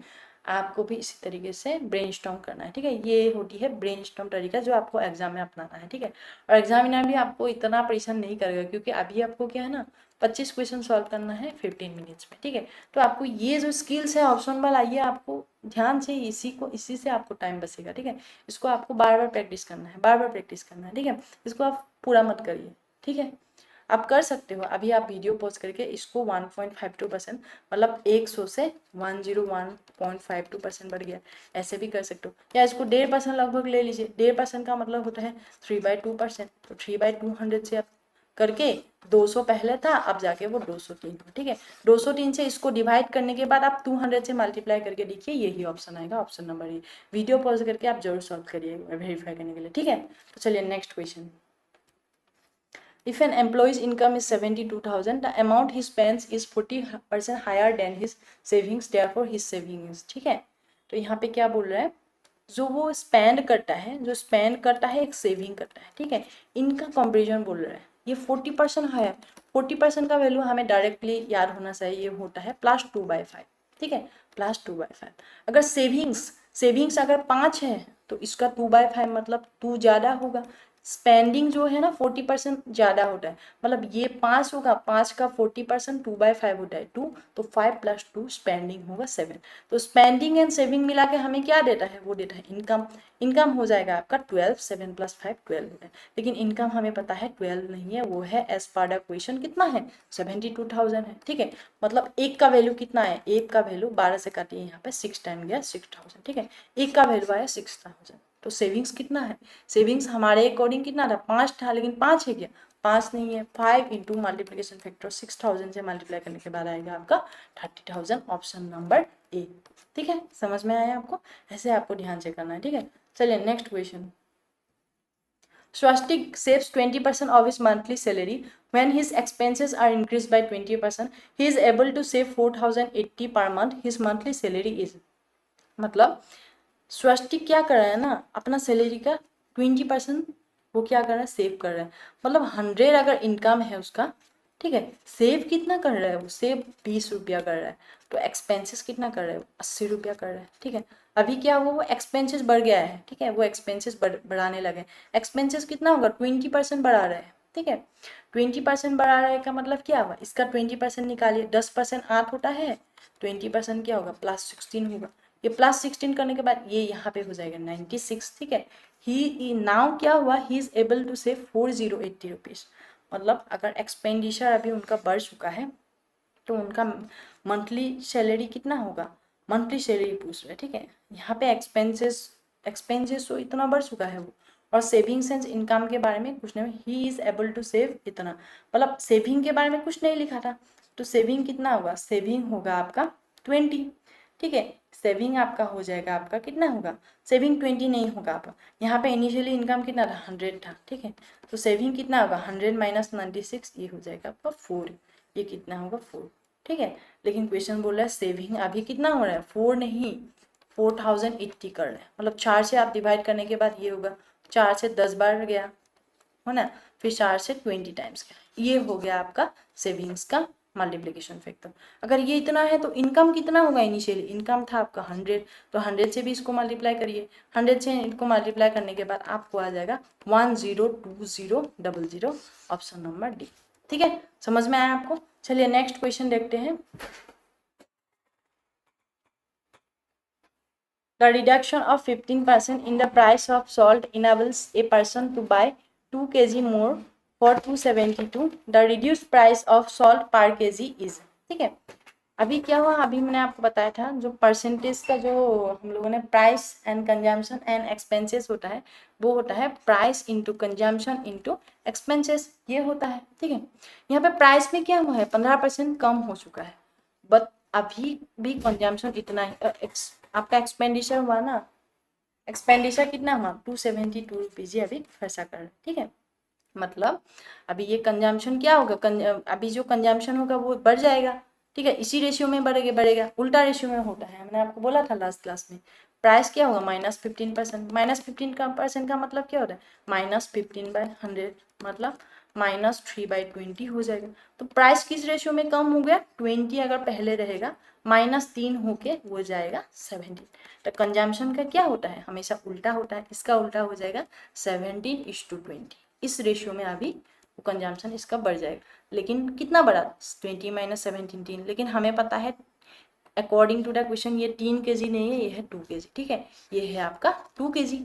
आपको भी इसी तरीके से ब्रेनस्टॉर्म करना है। ठीक है, ये होती है ब्रेनस्टॉर्म तरीका जो आपको एग्जाम में अपनाना है। ठीक है, और एग्जामिनर भी आपको इतना परेशान नहीं करेगा क्योंकि अभी आपको क्या है ना, 25 क्वेश्चन सॉल्व करना है 15 मिनट्स में। ठीक है, तो आपको ये जो स्किल्स है ऑप्शन वाला, ये आपको ध्यान से इसी से आपको टाइम बचेगा। ठीक है, इसको आपको बार बार प्रैक्टिस करना है, बार बार प्रैक्टिस करना है। ठीक है, इसको आप पूरा मत करिए। ठीक है, आप कर सकते हो, अभी आप वीडियो पॉज करके इसको 1.52%, मतलब 100 से 101.52% बढ़ गया, ऐसे भी कर सकते हो, या इसको 1.5% लगभग ले लीजिए। 1.5% का मतलब होता है 3/2%, तो 3/200 से आप करके 200 पहले था, अब जाके वो 203। ठीक है, 203 से इसको डिवाइड करने के बाद आप 200 से मल्टीप्लाई करके देखिए, यही ऑप्शन आएगा, option number A. Video pause करके आप जरूर सॉल्व करिए वेरीफाई करने के लिए। ठीक है, तो चलिए next question. If an employee's income is 72,000, the amount he spends is 40% higher than his savings, therefore his saving is, ठीक है, तो यहाँ पे क्या बोल रहा है, जो वो स्पेंड करता है, जो स्पेंड करता है एक सेविंग करता है। ठीक है, इनका कंपेरिजन बोल रहा है, ये 40% है। 40% का वैल्यू हमें डायरेक्टली याद होना चाहिए, ये होता है +2/5। ठीक है, +2/5। अगर सेविंग्स अगर 5 है तो इसका 2/5 मतलब 2 ज़्यादा होगा। स्पेंडिंग जो है ना 40% ज़्यादा होता है, मतलब ये 5 होगा, 5 का 40% 2/5 होता है 2, तो 5 + 2 स्पेंडिंग होगा 7। तो स्पेंडिंग एंड सेविंग मिला के हमें क्या देता है, वो देता है इनकम। इनकम हो जाएगा आपका 12, 7 + 5 12 है, लेकिन इनकम हमें पता है 12 नहीं है, वो है एज पर द क्वेश्चन कितना है, 72,000 है। ठीक है, मतलब एक का वैल्यू कितना है, एक का वैल्यू 12 से काटिए, यहाँ पे 6 टाइम गया 6,000। ठीक है, एक का वैल्यू आया 6,000, तो सेविंग्स कितना है, सेविंग्स हमारे अकॉर्डिंग कितना था, 5 था, लेकिन 5 है क्या, 5 नहीं है। 5 इंटू मल्टीप्लीकेशन फैक्टर 6,000 से मल्टीप्लाई करने के बाद आएगा आपका 30,000, ऑप्शन नंबर ए। ठीक है, समझ में आया आपको, ऐसे आपको ध्यान से करना है। ठीक है, चलिए next question. Swastik saves 20% of his monthly salary. When his expenses are increased by 20%, he is able to save 4,080 per month. His monthly salary is, मतलब स्वस्तिक क्या कर रहा है ना, अपना सैलरी का 20% वो क्या कर रहा है, सेव कर रहा है। मतलब 100 अगर इनकम है उसका, ठीक है। सेव कितना कर रहा है वो, सेव 20 रुपया कर रहा है, तो एक्सपेंसेस कितना कर रहा है वो 80 रुपया कर रहा है। ठीक है, अभी क्या हुआ, वो एक्सपेंसेस बढ़ गया है। ठीक है, वो एक्सपेंसेस बढ़ाने लगे। एक्सपेंसेस कितना होगा, 20% बढ़ा रहा है। ठीक है, 20% बढ़ा रहा है का मतलब क्या हुआ, इसका 20% निकालिए, 10% 8 होता है, 20% क्या होगा +16 होगा। ये +16 करने के बाद ये यहाँ पे हो जाएगा 96। ठीक है, ही नाउ क्या हुआ, he is able to save 4080 rupees. मतलब अगर एक्सपेंडिचर अभी उनका बढ़ चुका है तो उनका मंथली सैलरी कितना होगा, मंथली सैलरी पूछ रहे हैं। ठीक है, यहाँ पे एक्सपेंसेस तो इतना बढ़ चुका है वो, और सेविंग्स एंड इनकम के बारे में कुछ नहीं, he is able to save इतना, मतलब सेविंग के बारे में कुछ नहीं लिखा था, तो सेविंग कितना होगा, सेविंग होगा आपका 20। ठीक है, सेविंग आपका हो जाएगा, आपका कितना होगा, सेविंग 20 नहीं होगा आपका, यहाँ पे इनिशियली इनकम कितना था 100 था। ठीक है, तो सेविंग कितना होगा 100 माइनस 96, ये हो जाएगा आपका 4, ये कितना होगा 4। ठीक है, लेकिन क्वेश्चन बोल रहा है सेविंग अभी कितना हो रहा है, 4 नहीं 4080 कर रहे हैं, मतलब 4 से आप डिवाइड करने के बाद ये होगा, 4 से 10 बार गया हो ना, फिर 4 से 20 टाइम्स गया, ये हो गया आपका सेविंग्स का मल्टीप्लिकेशन फैक्टर। अगर ये इतना है तो इनकम कितना होगा, इनिशियली इनकम था आपका 100, तो 100 से भी इसको मल्टीप्लाई करिए, 100 से इनको मल्टीप्लाई करने के बाद आपको आ जाएगा 102000, ऑप्शन नंबर डी। ठीक है, समझ में आया आपको। चलिए नेक्स्ट क्वेश्चन देखते हैं। The reduction of 15% in the price of salt enables a person to buy 2 kg more for 272. The reduced price of salt per kg is। ठीक है, अभी क्या हुआ, अभी मैंने आपको बताया था जो परसेंटेज का जो हम लोगों ने price and consumption and expenses होता है, वो होता है price into consumption into expenses, ये होता है। ठीक है, यहाँ पे प्राइस में क्या हुआ है, 15% कम हो चुका है, बट अभी भी कंजम्पशन इतना ही, आपका एक्सपेंडिचर हुआ ना, एक्सपेंडिचर कितना हुआ 272 रुपीज़, ये अभी खर्चा कर रहे हैं। ठीक है, मतलब अभी ये कंजम्पशन क्या होगा, अभी जो कंजम्पशन होगा वो बढ़ जाएगा। ठीक है, इसी रेशियो में बढ़ेगा, उल्टा रेशियो में होता है, मैंने आपको बोला था लास्ट क्लास में। प्राइस क्या होगा -15%, -15% का मतलब क्या होता है, -15/100, मतलब -3/20 हो जाएगा। तो प्राइस किस रेशियो में कम हो गया, 20 अगर पहले रहेगा, -3 होके हो जाएगा 17। तो कंजम्पशन का क्या होता है, हमेशा उल्टा होता है, इसका उल्टा हो जाएगा 17:20। इस रेशियो में अभी कंजम्पशन इसका बढ़ जाएगा, लेकिन कितना बढ़ा, 20 माइनस 17 3, लेकिन हमें पता है अकॉर्डिंग टू द क्वेश्चन ये 3 kg नहीं है, ये है 2 kg। ठीक है, ये है आपका 2 kg,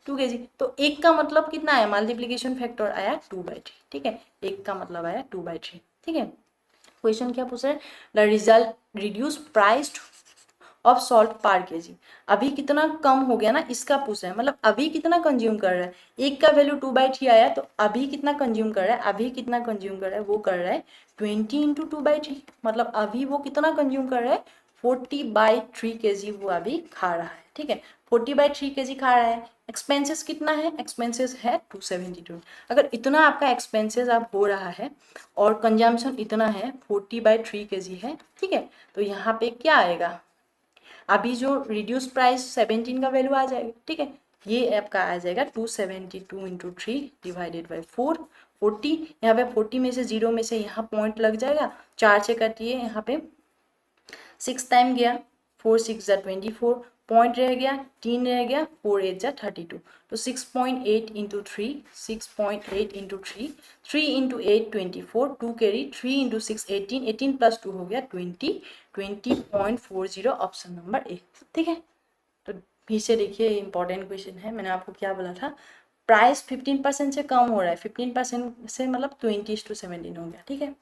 2 kg, तो एक का मतलब कितना आया, मल्टीप्लीकेशन फैक्टर आया 2/3। ठीक है, एक का मतलब आया 2/3। ठीक है, क्वेश्चन क्या पूछ रहा है, the result reduce price of salt पर केजी, अभी कितना कम हो गया ना, इसका पूछ रहा है, मतलब अभी कितना कंज्यूम कर रहा है, एक का वैल्यू 2/3 आया, तो अभी कितना कंज्यूम कर रहा है, अभी कितना कंज्यूम कर रहा है, वो कर रहा है 20 इंटू 2/3, मतलब अभी वो कितना कंज्यूम कर रहा है 40/3 kg वो अभी खा रहा है। ठीक है, 40/3 kg खा रहा है, एक्सपेंसेस कितना है, एक्सपेंसेस है 272। अगर इतना आपका एक्सपेंसेस आप हो रहा है और कंजम्पशन इतना है 40/3 kg है, ठीक है, तो यहाँ पे क्या आएगा, अभी जो रिड्यूस प्राइस 17 का वैल्यू आ जाएगा। ठीक है, ये आपका आ जाएगा 272 इंटू 3 डिवाइडेड बाई 4, 40, यहाँ पे 40 में से 0 में से यहाँ पॉइंट लग जाएगा, 4 से काटिए, यहाँ पे 6 टाइम गया, 4 6 जा 24, पॉइंट रह गया, 3 रह गया, 4 8 जा 32, तो 6.8 into 3, 6.8 into 3, 3 into 8 24, 2 carry, 3 into 6 18, 18 plus 2 हो गया 20, 20.40, ऑप्शन नंबर ए। ठीक है, तो फिर से देखिए इंपॉर्टेंट क्वेश्चन है, मैंने आपको क्या बोला था, प्राइस 15% से कम हो रहा है, 15% से मतलब 20:17 हो गया। ठीक है,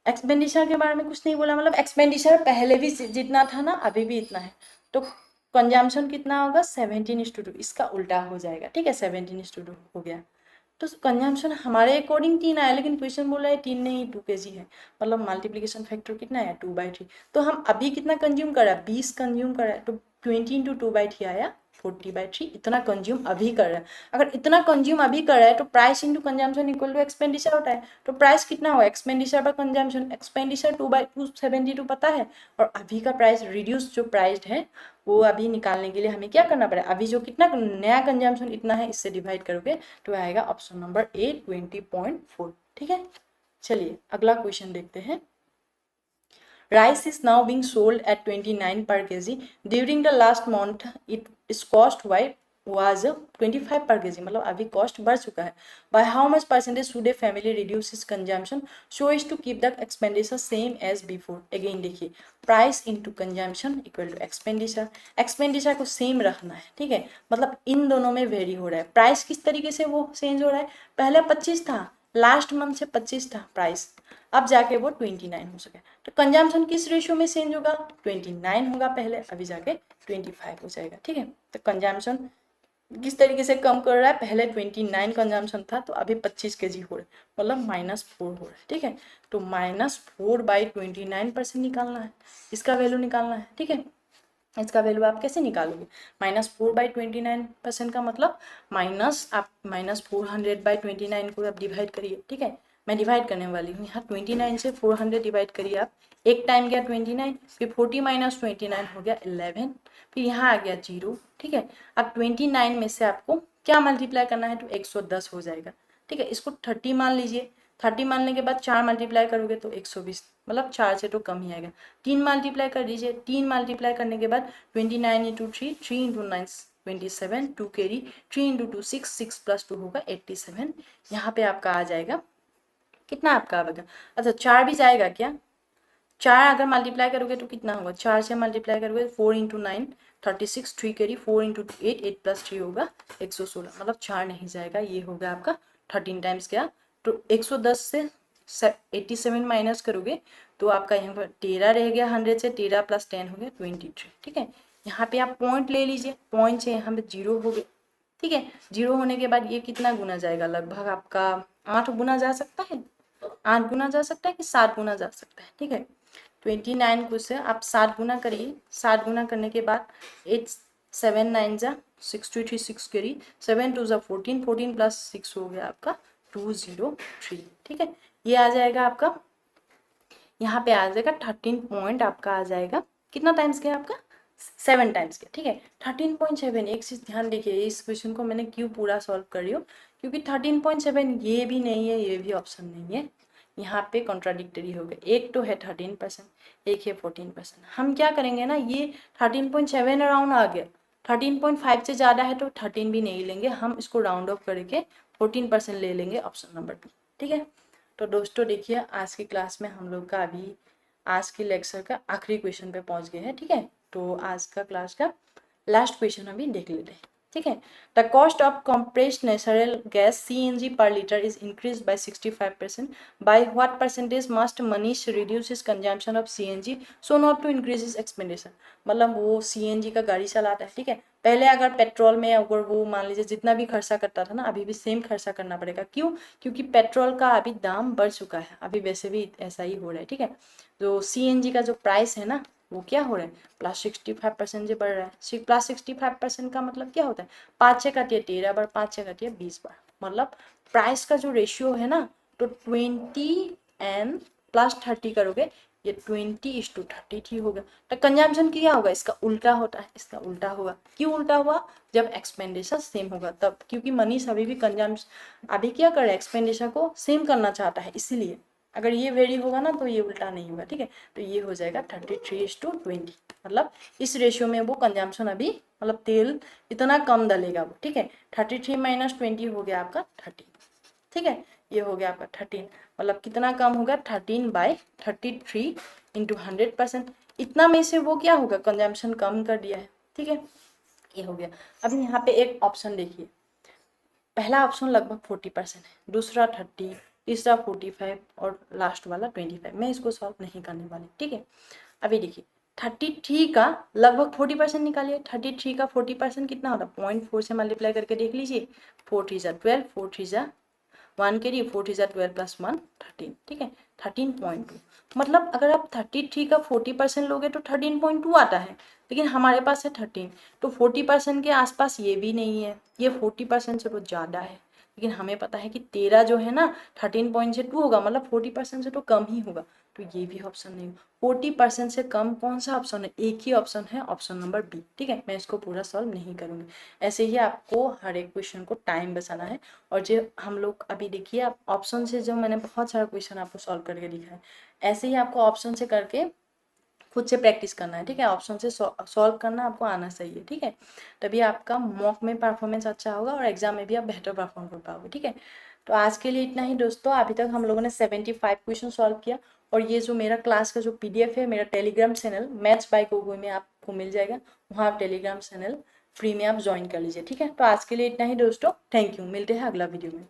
एक्सपेंडिचर के बारे में कुछ नहीं बोला, मतलब एक्सपेंडिचर पहले भी जितना था ना अभी भी इतना है, तो कंजम्पशन कितना होगा 17:2, इसका उल्टा हो जाएगा। ठीक है, 17:2 हो गया, तो कंजम्पशन हमारे अकॉर्डिंग 3 आया, लेकिन क्वेश्चन बोल रहा है 3 नहीं 2 kg है, मतलब मल्टीप्लीकेशन फैक्टर कितना आया 2/3। तो हम अभी कितना कंज्यूम कर रहा है 20 कंज्यूम कर रहा है, तो 20 इंटू 2/3 आया 40/3, इतना कंज्यूम अभी कर रहा है। अगर इतना कंज्यूम अभी कर रहा है तो price into consumption equal to expenditure होता है, तो प्राइस कितना होगा एक्सपेंडिचर पर कंजम्पशन, एक्सपेंडिचर 2/272 पता है, और अभी का प्राइस रिड्यूस जो प्राइस है वो अभी निकालने के लिए हमें क्या करना पड़ेगा, अभी जो कितना नया कंजम्पशन इतना है इससे डिवाइड करोगे तो आएगा ऑप्शन नंबर ए 20.4। ठीक है, चलिए अगला क्वेश्चन देखते हैं। Rice is now being sold at 29 per kg. During the last month, its cost was 25 per kg. मतलब अभी cost बढ़ चुका है. By how much percentage should a family reduce its consumption so as to keep the expenditure same as before? Again देखिए, price into consumption equal to expenditure. expenditure को same रखना है, ठीक है, मतलब इन दोनों में वेरी हो रहा है. प्राइस किस तरीके से वो चेंज हो रहा है, पहले 25 था, लास्ट मंथ से 25 था प्राइस, अब जाके वो 29 हो सके. तो कंजम्पशन किस रेशियो में चेंज होगा, 29 होगा पहले, अभी जाके 25 हो जाएगा. ठीक है, तो कंजम्पशन किस तरीके से कम कर रहा है, पहले 29 कंजम्पशन था तो अभी 25 kg हो रहा है, मतलब -4 हो रहा है. ठीक है, तो -4/29% निकालना है, इसका वैल्यू निकालना है. ठीक है, इसका वैल्यू आप कैसे निकालोगे, -4/29% का मतलब आप -400/29 को आप डिवाइड करिए. ठीक है, मैं डिवाइड करने वाली हूँ, यहाँ 29 से 400 डिवाइड करिए आप. एक टाइम गया 29, फिर 40 - 29 हो गया 11, फिर यहाँ आ गया 0. ठीक है, अब 29 में से आपको क्या मल्टीप्लाई करना है, तो 110 हो जाएगा. ठीक है, इसको 30 मान लीजिए. 30 मानने के बाद 4 मल्टीप्लाई करोगे तो 120, मतलब 4 से तो कम ही आएगा. 3 मल्टीप्लाई कर दीजिए. 3 मल्टीप्लाई करने के बाद 29 × 3, 3 × 9 27, 2 कैरी, 3 × 2 6, 6 + 2 होगा 87. यहाँ पे आपका आ जाएगा, कितना आपका आएगा, अच्छा 4 भी जाएगा क्या, 4 अगर मल्टीप्लाई करोगे तो कितना होगा, 4 से मल्टीप्लाई करोगे 4 × 9 36, 3 कैरी, 4 × 2 8, 8 + 3 होगा 116, मतलब 4 नहीं जाएगा. ये होगा आपका 13 टाइम्स क्या, तो 110 से 87 माइनस करोगे तो आपका यहाँ पर 13 रह गया, 100 से 13 + 10 हो गया 23. ठीक है, यहाँ पे आप पॉइंट ले लीजिए, पॉइंट से यहाँ पे 0 हो गए. ठीक है, 0 होने के बाद ये कितना गुना जाएगा, लगभग आपका 8 गुना जा सकता है, 8 गुना जा सकता है कि 7 गुना जा सकता है. ठीक है, 29 को से आप 7 गुना करिए. 7 गुना करने के बाद 8 7 9 जा 63, 6 करी, 7 2 जा 14, 14 + 6 हो गया आपका 203. ठीक है, ये आ जाएगा आपका, यहाँ पे आ जाएगा 13 पॉइंट आपका आ जाएगा, कितना टाइम्स गया आपका, 7 टाइम्स गया. ठीक है, 13.7. एक चीज़ ध्यान देखिए, इस क्वेश्चन को मैंने क्यों पूरा सॉल्व कर रही हूँ, क्योंकि 13.7 ये भी नहीं है, ये भी ऑप्शन नहीं है, यहाँ पे कॉन्ट्राडिक्टरी हो गए. एक तो है 13%, एक है 14%. हम क्या करेंगे ना, ये 13.7 अराउंड आ गया, 13.5 से ज़्यादा है तो 13 भी नहीं लेंगे, हम इसको राउंड ऑफ करके 14% ले लेंगे, ऑप्शन नंबर 2. ठीक है, तो दोस्तों देखिए, आज की क्लास में हम लोग का अभी आज के लेक्चर का आखिरी क्वेश्चन पे पहुंच गए हैं. ठीक है, तो आज का क्लास का लास्ट क्वेश्चन अभी देख लेते हैं. ठीक है, the cost of compressed natural gas CNG per liter is increased by 65%. By what percentage must Manish reduce his consumption of CNG so not to increase his expenditure? मतलब वो CNG का गाड़ी चलाता है. ठीक है, पहले अगर पेट्रोल में अगर वो मान लीजिए जितना भी खर्चा करता था ना, अभी भी सेम खर्चा करना पड़ेगा. क्यों, क्योंकि पेट्रोल का अभी दाम बढ़ चुका है, अभी वैसे भी ऐसा ही हो रहा है. ठीक है, जो CNG का जो प्राइस है ना, वो क्या हो रहा है, +65% जो बढ़ रहा है. +65% का मतलब क्या होता है, 5 से काटिए 13 बार, 5 से काटिए 20 बार, मतलब प्राइस का जो रेशियो है ना, तो 20 एंड +30 करोगे, ये 20:30 होगा. तो कंजम्पशन क्या होगा, इसका उल्टा होता है, इसका उल्टा होगा. क्यों उल्टा हुआ, जब एक्सपेंडिचर सेम होगा तब, क्योंकि मनीष अभी भी कंजम्पशन अभी क्या कर रहा है, एक्सपेंडिचर को सेम करना चाहता है, इसीलिए. अगर ये वेरी होगा ना तो ये उल्टा नहीं होगा. ठीक है, तो ये हो जाएगा 33:20, मतलब इस रेशियो में वो कंजम्पशन अभी, मतलब तेल इतना कम डलेगा वो. ठीक है, 33 - 20 हो गया आपका 13. ठीक है, ये हो गया आपका 13, मतलब कितना कम होगा, 13/33 × 100%. इतना में से वो क्या होगा, कंजम्पशन कम कर दिया है. ठीक है, ये हो गया. अभी यहाँ पे एक ऑप्शन देखिए, पहला ऑप्शन लगभग 40% है, दूसरा 30, तीसरा 45 और लास्ट वाला 25. मैं इसको सॉल्व नहीं करने वाली. ठीक है, अभी देखिए 33 का लगभग 40% निकालिए. 33 का 40% कितना होता है, 0.4 से मल्टीप्लाई करके देख लीजिए. 4 3 जा 12, 4 3 जा 1 के लिए, 4 3 जा 12 + 1 13. ठीक है, 13.2, मतलब अगर आप 33 का 40% लोगे तो 13.2 आता है, लेकिन हमारे पास है 13, तो 40% के आसपास ये भी नहीं है, ये 40% से बहुत ज़्यादा है. लेकिन हमें पता है कि 13 जो है ना 13 पॉइंट से 2 होगा, मतलब 40% से तो कम ही होगा, तो ये भी ऑप्शन नहीं होगा। 40% से कम कौन सा ऑप्शन है, एक ही ऑप्शन है, ऑप्शन नंबर बी। ठीक है, मैं इसको पूरा सॉल्व नहीं करूँगी। ऐसे ही आपको हर एक क्वेश्चन को टाइम बचाना है। और जो हम लोग अभी देखिए, आप ऑप्शन से जो मैंने बहुत सारा क्वेश्चन आपको सॉल्व करके दिखा है, ऐसे ही आपको ऑप्शन से करके खुद से प्रैक्टिस करना है। ठीक है, ऑप्शन से सॉल्व करना आपको आना चाहिए। ठीक है, तभी आपका मॉक में परफॉर्मेंस अच्छा होगा और एग्जाम में भी आप बेहतर परफॉर्म कर पाओगे। ठीक है, तो आज के लिए इतना ही दोस्तों। अभी तक हम लोगों ने 75 क्वेश्चन सॉल्व किया, और ये जो मेरा क्लास का जो PDF है, मेरा Telegram channel maths by Gogo में आपको मिल जाएगा, वहाँ आप टेलीग्राम चैनल फ्री में आप ज्वाइन कर लीजिए। ठीक है, तो आज के लिए इतना ही दोस्तों, थैंक यू, मिलते हैं अगला वीडियो में।